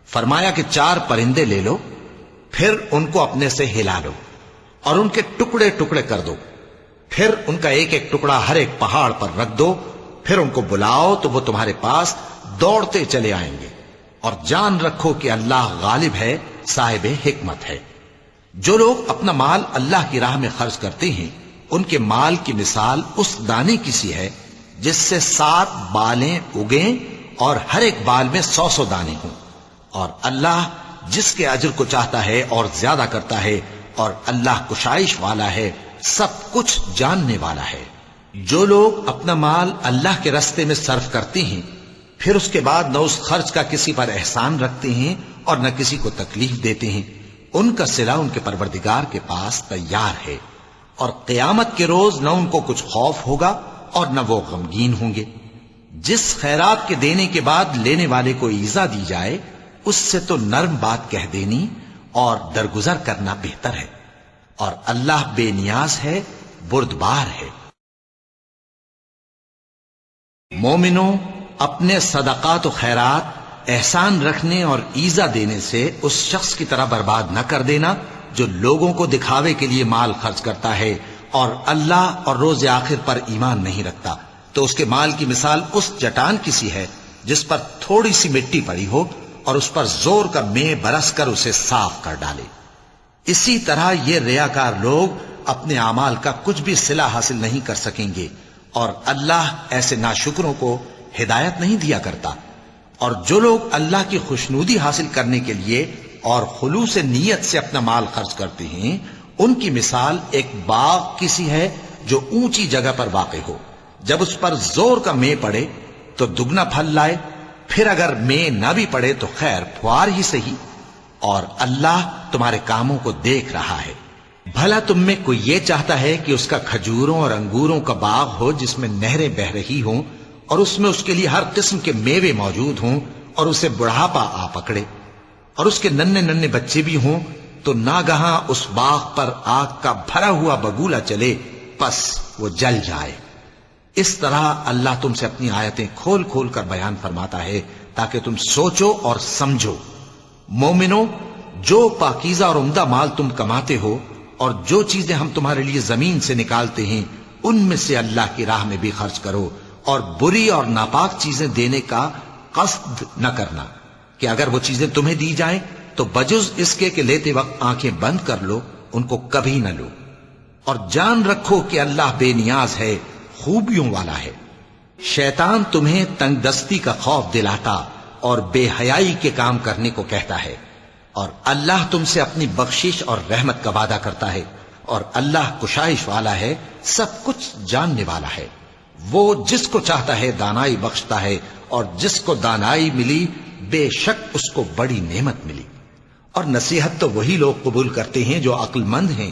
فرمایا کہ 4 پرندے لے لو، پھر ان کو اپنے سے ہلا لو اور ان کے ٹکڑے ٹکڑے کر دو، پھر ان کا ایک ایک ٹکڑا ہر ایک پہاڑ پر رکھ دو، پھر ان کو بلاؤ تو وہ تمہارے پاس دوڑتے چلے آئیں گے، اور جان رکھو کہ اللہ غالب ہے، صاحب حکمت ہے۔ جو لوگ اپنا مال اللہ کی راہ میں خرچ کرتے ہیں ان کے مال کی مثال اس دانے کی سی ہے جس سے 7 بالیں اگیں اور ہر ایک بال میں 100 دانے ہوں، اور اللہ جس کے اجر کو چاہتا ہے اور زیادہ کرتا ہے، اور اللہ کشائش والا ہے، سب کچھ جاننے والا ہے۔ جو لوگ اپنا مال اللہ کے راستے میں صرف کرتے ہیں پھر اس کے بعد نہ اس خرچ کا کسی پر احسان رکھتے ہیں اور نہ کسی کو تکلیف دیتے ہیں، ان کا صلہ ان کے پروردگار کے پاس تیار ہے، اور قیامت کے روز نہ ان کو کچھ خوف ہوگا اور نہ وہ غمگین ہوں گے۔ جس خیرات کے دینے کے بعد لینے والے کو ایذا دی جائے اس سے تو نرم بات کہہ دینی اور درگزر کرنا بہتر ہے، اور اللہ بے نیاز ہے، بردبار ہے۔ مومنوں، اپنے صدقات و خیرات احسان رکھنے اور ایذا دینے سے اس شخص کی طرح برباد نہ کر دینا جو لوگوں کو دکھاوے کے لیے مال خرچ کرتا ہے اور اللہ اور روز آخر پر ایمان نہیں رکھتا، تو اس کے مال کی مثال اس چٹان کی سی ہے جس پر تھوڑی سی مٹی پڑی ہو اور اس پر زور کا مے برس کر اسے صاف کر ڈالے۔ اسی طرح یہ ریاکار لوگ اپنے اعمال کا کچھ بھی صلہ حاصل نہیں کر سکیں گے، اور اللہ ایسے ناشکروں کو ہدایت نہیں دیا کرتا۔ اور جو لوگ اللہ کی خوشنودی حاصل کرنے کے لیے اور خلوص نیت سے اپنا مال خرچ کرتے ہیں ان کی مثال ایک باغ کی سی ہے جو اونچی جگہ پر واقع ہو، جب اس پر زور کا مے پڑے تو دگنا پھل لائے، پھر اگر مے نہ بھی پڑے تو خیر پھوار ہی صحیح، اور اللہ تمہارے کاموں کو دیکھ رہا ہے۔ بھلا تم میں کوئی یہ چاہتا ہے کہ اس کا کھجوروں اور انگوروں کا باغ ہو جس میں نہریں بہہ رہی ہوں اور اس میں اس کے لیے ہر قسم کے میوے موجود ہوں، اور اسے بڑھاپا آ پکڑے اور اس کے ننھے ننھے بچے بھی ہوں، تو ناگہاں اس باغ پر آگ کا بھرا ہوا بگولا چلے، پس وہ جل جائے۔ اس طرح اللہ تم سے اپنی آیتیں کھول کھول کر بیان فرماتا ہے تاکہ تم سوچو اور سمجھو۔ مومنوں، جو پاکیزہ اور عمدہ مال تم کماتے ہو اور جو چیزیں ہم تمہارے لیے زمین سے نکالتے ہیں ان میں سے اللہ کی راہ میں بھی خرچ کرو، اور بری اور ناپاک چیزیں دینے کا قصد نہ کرنا کہ اگر وہ چیزیں تمہیں دی جائیں تو بجز اس کے کہ لیتے وقت آنکھیں بند کر لو، ان کو کبھی نہ لو، اور جان رکھو کہ اللہ بے نیاز ہے، خوبیوں والا ہے۔ شیطان تمہیں تنگ دستی کا خوف دلاتا اور بے حیائی کے کام کرنے کو کہتا ہے، اور اللہ تم سے اپنی بخشش اور رحمت کا وعدہ کرتا ہے، اور اللہ کشائش والا ہے، سب کچھ جاننے والا ہے۔ وہ جس کو چاہتا ہے دانائی بخشتا ہے، اور جس کو دانائی ملی بے شک اس کو بڑی نعمت ملی۔ اور نصیحت تو وہی لوگ قبول کرتے ہیں جو عقل مند ہیں،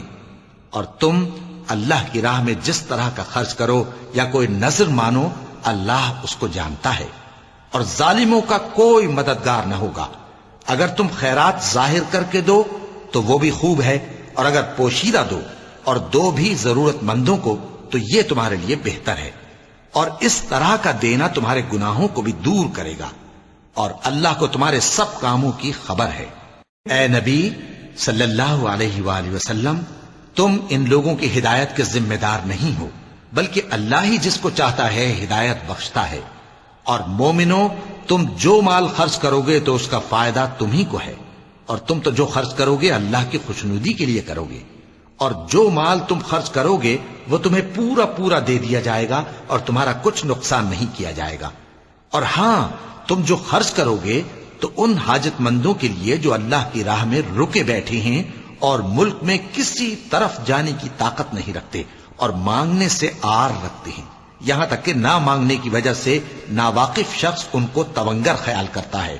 اور تم اللہ کی راہ میں جس طرح کا خرچ کرو یا کوئی نذر مانو، اللہ اس کو جانتا ہے، اور ظالموں کا کوئی مددگار نہ ہوگا۔ اگر تم خیرات ظاہر کر کے دو تو وہ بھی خوب ہے، اور اگر پوشیدہ دو اور دو بھی ضرورت مندوں کو تو یہ تمہارے لیے بہتر ہے، اور اس طرح کا دینا تمہارے گناہوں کو بھی دور کرے گا، اور اللہ کو تمہارے سب کاموں کی خبر ہے۔ اے نبی صلی اللہ علیہ وآلہ وسلم، تم ان لوگوں کی ہدایت کے ذمہ دار نہیں ہو، بلکہ اللہ ہی جس کو چاہتا ہے ہدایت بخشتا ہے۔ اور مومنو، تم جو مال خرچ کرو گے تو اس کا فائدہ تمہیں کو ہے، اور تم تو جو خرچ کرو گے اللہ کی خوشنودی کے لیے کرو گے، اور جو مال تم خرچ کرو گے وہ تمہیں پورا پورا دے دیا جائے گا، اور تمہارا کچھ نقصان نہیں کیا جائے گا۔ اور ہاں، تم جو خرچ کرو گے تو ان حاجت مندوں کے لیے جو اللہ کی راہ میں رکے بیٹھے ہیں اور ملک میں کسی طرف جانے کی طاقت نہیں رکھتے اور مانگنے سے آر رکھتے ہیں، یہاں تک کہ نہ مانگنے کی وجہ سے ناواقف شخص ان کو تونگر خیال کرتا ہے،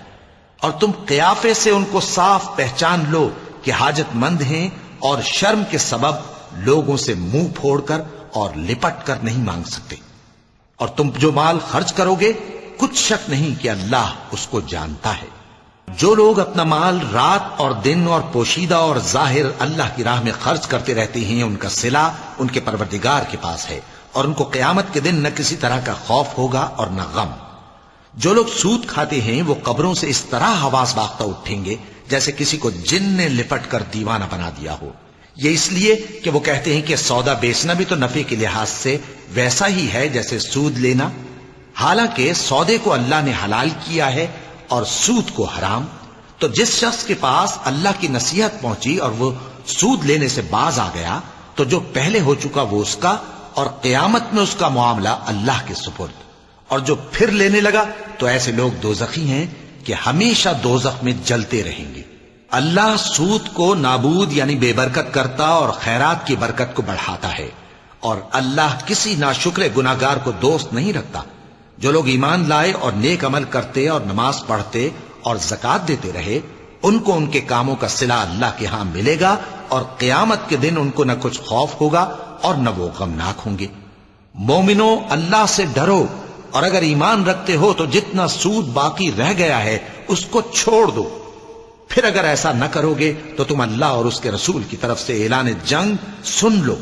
اور تم قیافے سے ان کو صاف پہچان لو کہ حاجت مند ہیں، اور شرم کے سبب لوگوں سے منہ پھوڑ کر اور لپٹ کر نہیں مانگ سکتے۔ اور تم جو مال خرچ کرو گے کچھ شک نہیں کہ اللہ اس کو جانتا ہے۔ جو لوگ اپنا مال رات اور دن اور پوشیدہ اور ظاہر اللہ کی راہ میں خرچ کرتے رہتے ہیں، ان کا صلہ ان کے پروردگار کے پاس ہے، اور ان کو قیامت کے دن نہ کسی طرح کا خوف ہوگا اور نہ غم۔ جو لوگ سود کھاتے ہیں وہ قبروں سے اس طرح حواس باختہ اٹھیں گے جیسے کسی کو جن نے لپٹ کر دیوانہ بنا دیا ہو، یہ اس لیے کہ وہ کہتے ہیں کہ سودا بیچنا بھی تو نفع کے لحاظ سے ویسا ہی ہے جیسے سود لینا، حالانکہ سودے کو اللہ نے حلال کیا ہے اور سود کو حرام۔ تو جس شخص کے پاس اللہ کی نصیحت پہنچی اور وہ سود لینے سے باز آ گیا تو جو پہلے ہو چکا وہ اس کا، اور قیامت میں اس کا معاملہ اللہ کے سپرد۔ اور جو پھر لینے لگا تو ایسے لوگ دوزخی ہیں کہ ہمیشہ دوزخ میں جلتے رہیں گے۔ اللہ سود کو نابود یعنی بے برکت کرتا اور خیرات کی برکت کو بڑھاتا ہے، اور اللہ کسی ناشکر گناہگار کو دوست نہیں رکھتا۔ جو لوگ ایمان لائے اور نیک عمل کرتے اور نماز پڑھتے اور زکوٰۃ دیتے رہے، ان کو ان کے کاموں کا صلہ اللہ کے ہاں ملے گا، اور قیامت کے دن ان کو نہ کچھ خوف ہوگا اور نہ وہ غمناک ہوں گے۔ مومنو، اللہ سے ڈرو، اور اگر ایمان رکھتے ہو تو جتنا سود باقی رہ گیا ہے اس کو چھوڑ دو۔ پھر اگر ایسا نہ کرو گے تو تم اللہ اور اس کے رسول کی طرف سے اعلان جنگ سن لو،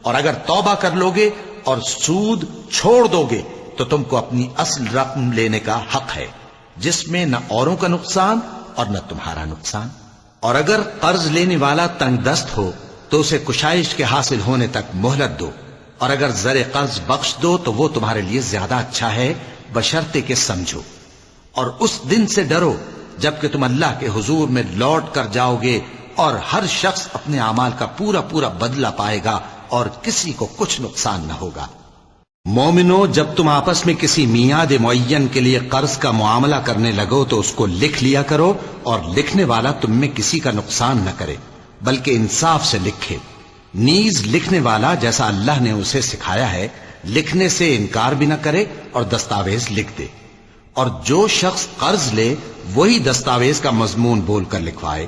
اور اگر توبہ کر لو گے اور سود چھوڑ دو گے تو تم کو اپنی اصل رقم لینے کا حق ہے، جس میں نہ اوروں کا نقصان اور نہ تمہارا نقصان۔ اور اگر قرض لینے والا تنگ دست ہو تو اسے کشائش کے حاصل ہونے تک مہلت دو، اور اگر زر قرض بخش دو تو وہ تمہارے لیے زیادہ اچھا ہے، بشرطے کہ سمجھو۔ اور اس دن سے ڈرو جبکہ تم اللہ کے حضور میں لوٹ کر جاؤ گے، اور ہر شخص اپنے اعمال کا پورا پورا بدلہ پائے گا، اور کسی کو کچھ نقصان نہ ہوگا۔ مومنو، جب تم آپس میں کسی میعاد معین کے لیے قرض کا معاملہ کرنے لگو تو اس کو لکھ لیا کرو، اور لکھنے والا تم میں کسی کا نقصان نہ کرے بلکہ انصاف سے لکھے۔ نیز لکھنے والا جیسا اللہ نے اسے سکھایا ہے لکھنے سے انکار بھی نہ کرے اور دستاویز لکھ دے۔ اور جو شخص قرض لے وہی دستاویز کا مضمون بول کر لکھوائے،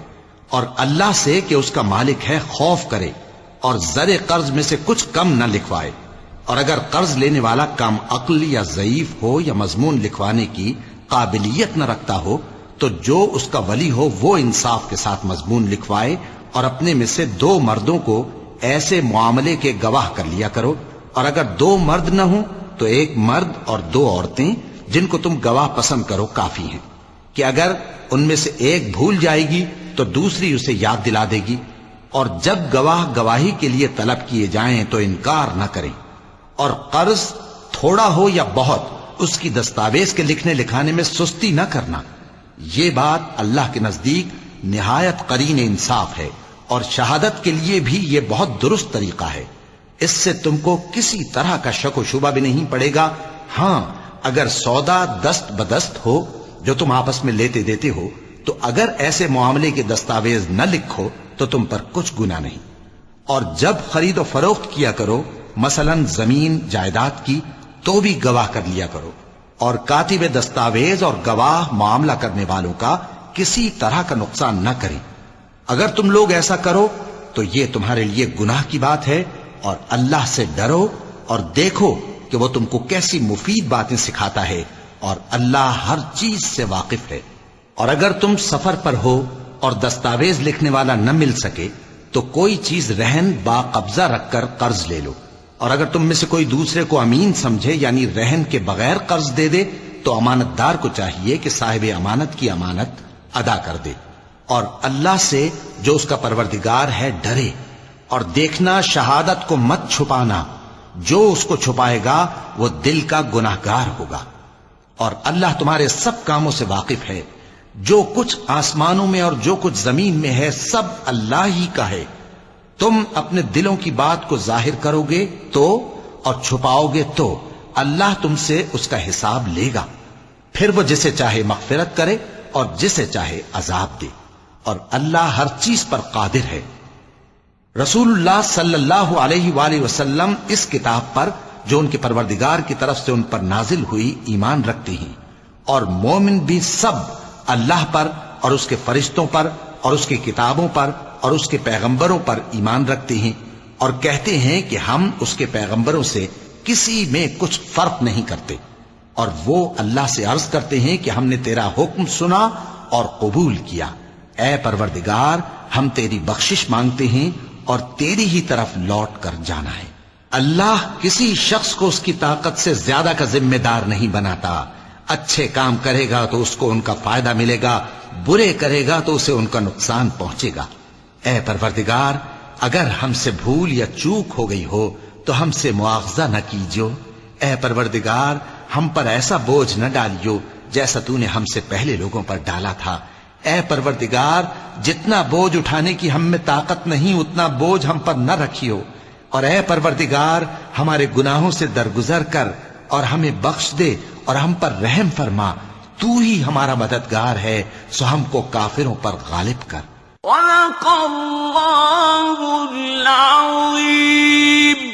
اور اللہ سے کہ اس کا مالک ہے خوف کرے، اور زر قرض میں سے کچھ کم نہ لکھوائے۔ اور اگر قرض لینے والا کم عقل یا ضعیف ہو یا مضمون لکھوانے کی قابلیت نہ رکھتا ہو تو جو اس کا ولی ہو وہ انصاف کے ساتھ مضمون لکھوائے، اور اپنے میں سے 2 مردوں کو ایسے معاملے کے گواہ کر لیا کرو، اور اگر 2 مرد نہ ہوں تو 1 مرد اور 2 عورتیں جن کو تم گواہ پسند کرو کافی ہیں، کہ اگر ان میں سے ایک بھول جائے گی تو دوسری اسے یاد دلا دے گی۔ اور جب گواہ گواہی کے لیے طلب کیے جائیں تو انکار نہ کریں، اور قرض تھوڑا ہو یا بہت اس کی دستاویز کے لکھنے لکھانے میں سستی نہ کرنا. یہ بات اللہ کے نزدیک نہایت قرین انصاف ہے اور شہادت کے لیے بھی یہ بہت درست طریقہ ہے. اس سے تم کو کسی طرح کا شک و شبہ بھی نہیں پڑے گا. ہاں اگر سودا دست بدست ہو جو تم آپس میں لیتے دیتے ہو تو اگر ایسے معاملے کے دستاویز نہ لکھو تو تم پر کچھ گناہ نہیں. اور جب خرید و فروخت کیا کرو مثلا زمین جائیداد کی تو بھی گواہ کر لیا کرو. اور کاتب دستاویز اور گواہ معاملہ کرنے والوں کا کسی طرح کا نقصان نہ کریں. اگر تم لوگ ایسا کرو تو یہ تمہارے لیے گناہ کی بات ہے. اور اللہ سے ڈرو اور دیکھو کہ وہ تم کو کیسی مفید باتیں سکھاتا ہے اور اللہ ہر چیز سے واقف ہے. اور اگر تم سفر پر ہو اور دستاویز لکھنے والا نہ مل سکے تو کوئی چیز رہن با قبضہ رکھ کر قرض لے لو. اور اگر تم میں سے کوئی دوسرے کو امین سمجھے یعنی رہن کے بغیر قرض دے دے تو امانت دار کو چاہیے کہ صاحب امانت کی امانت ادا کر دے. اور اللہ سے جو اس کا پروردگار ہے ڈرے. اور دیکھنا شہادت کو مت چھپانا. جو اس کو چھپائے گا وہ دل کا گناہگار ہوگا. اور اللہ تمہارے سب کاموں سے واقف ہے. جو کچھ آسمانوں میں اور جو کچھ زمین میں ہے سب اللہ ہی کا ہے. تم اپنے دلوں کی بات کو ظاہر کرو گے تو اور چھپاؤ گے تو اللہ تم سے اس کا حساب لے گا. پھر وہ جسے چاہے مغفرت کرے اور جسے چاہے عذاب دے. اور اللہ ہر چیز پر قادر ہے. رسول اللہ صلی اللہ علیہ وآلہ وسلم اس کتاب پر جو ان کے پروردگار کی طرف سے ان پر نازل ہوئی ایمان رکھتے ہیں. اور مومن بھی سب اللہ پر اور اس کے فرشتوں پر اور اس کی کتابوں پر اور اس کے پیغمبروں پر ایمان رکھتے ہیں اور کہتے ہیں کہ ہم اس کے پیغمبروں سے کسی میں کچھ فرق نہیں کرتے. اور وہ اللہ سے عرض کرتے ہیں کہ ہم نے تیرا حکم سنا اور قبول کیا. اے پروردگار ہم تیری بخشش مانگتے ہیں اور تیری ہی طرف لوٹ کر جانا ہے. اللہ کسی شخص کو اس کی طاقت سے زیادہ کا ذمہ دار نہیں بناتا. اچھے کام کرے گا تو اس کو ان کا فائدہ ملے گا، برے کرے گا تو اسے ان کا نقصان پہنچے گا. اے پروردگار اگر ہم سے بھول یا چوک ہو گئی ہو تو ہم سے مواخذہ نہ کیجو. اے پروردگار ہم پر ایسا بوجھ نہ ڈالیو جیسا تو نے ہم سے پہلے لوگوں پر ڈالا تھا. اے پروردگار جتنا بوجھ اٹھانے کی ہم میں طاقت نہیں اتنا بوجھ ہم پر نہ رکھیو. اور اے پروردگار ہمارے گناہوں سے درگزر کر اور ہمیں بخش دے اور ہم پر رحم فرما. تو ہی ہمارا مددگار ہے سو ہم کو کافروں پر غالب کر. وَلَقَ اللَّهُ الْعَظِيمُ.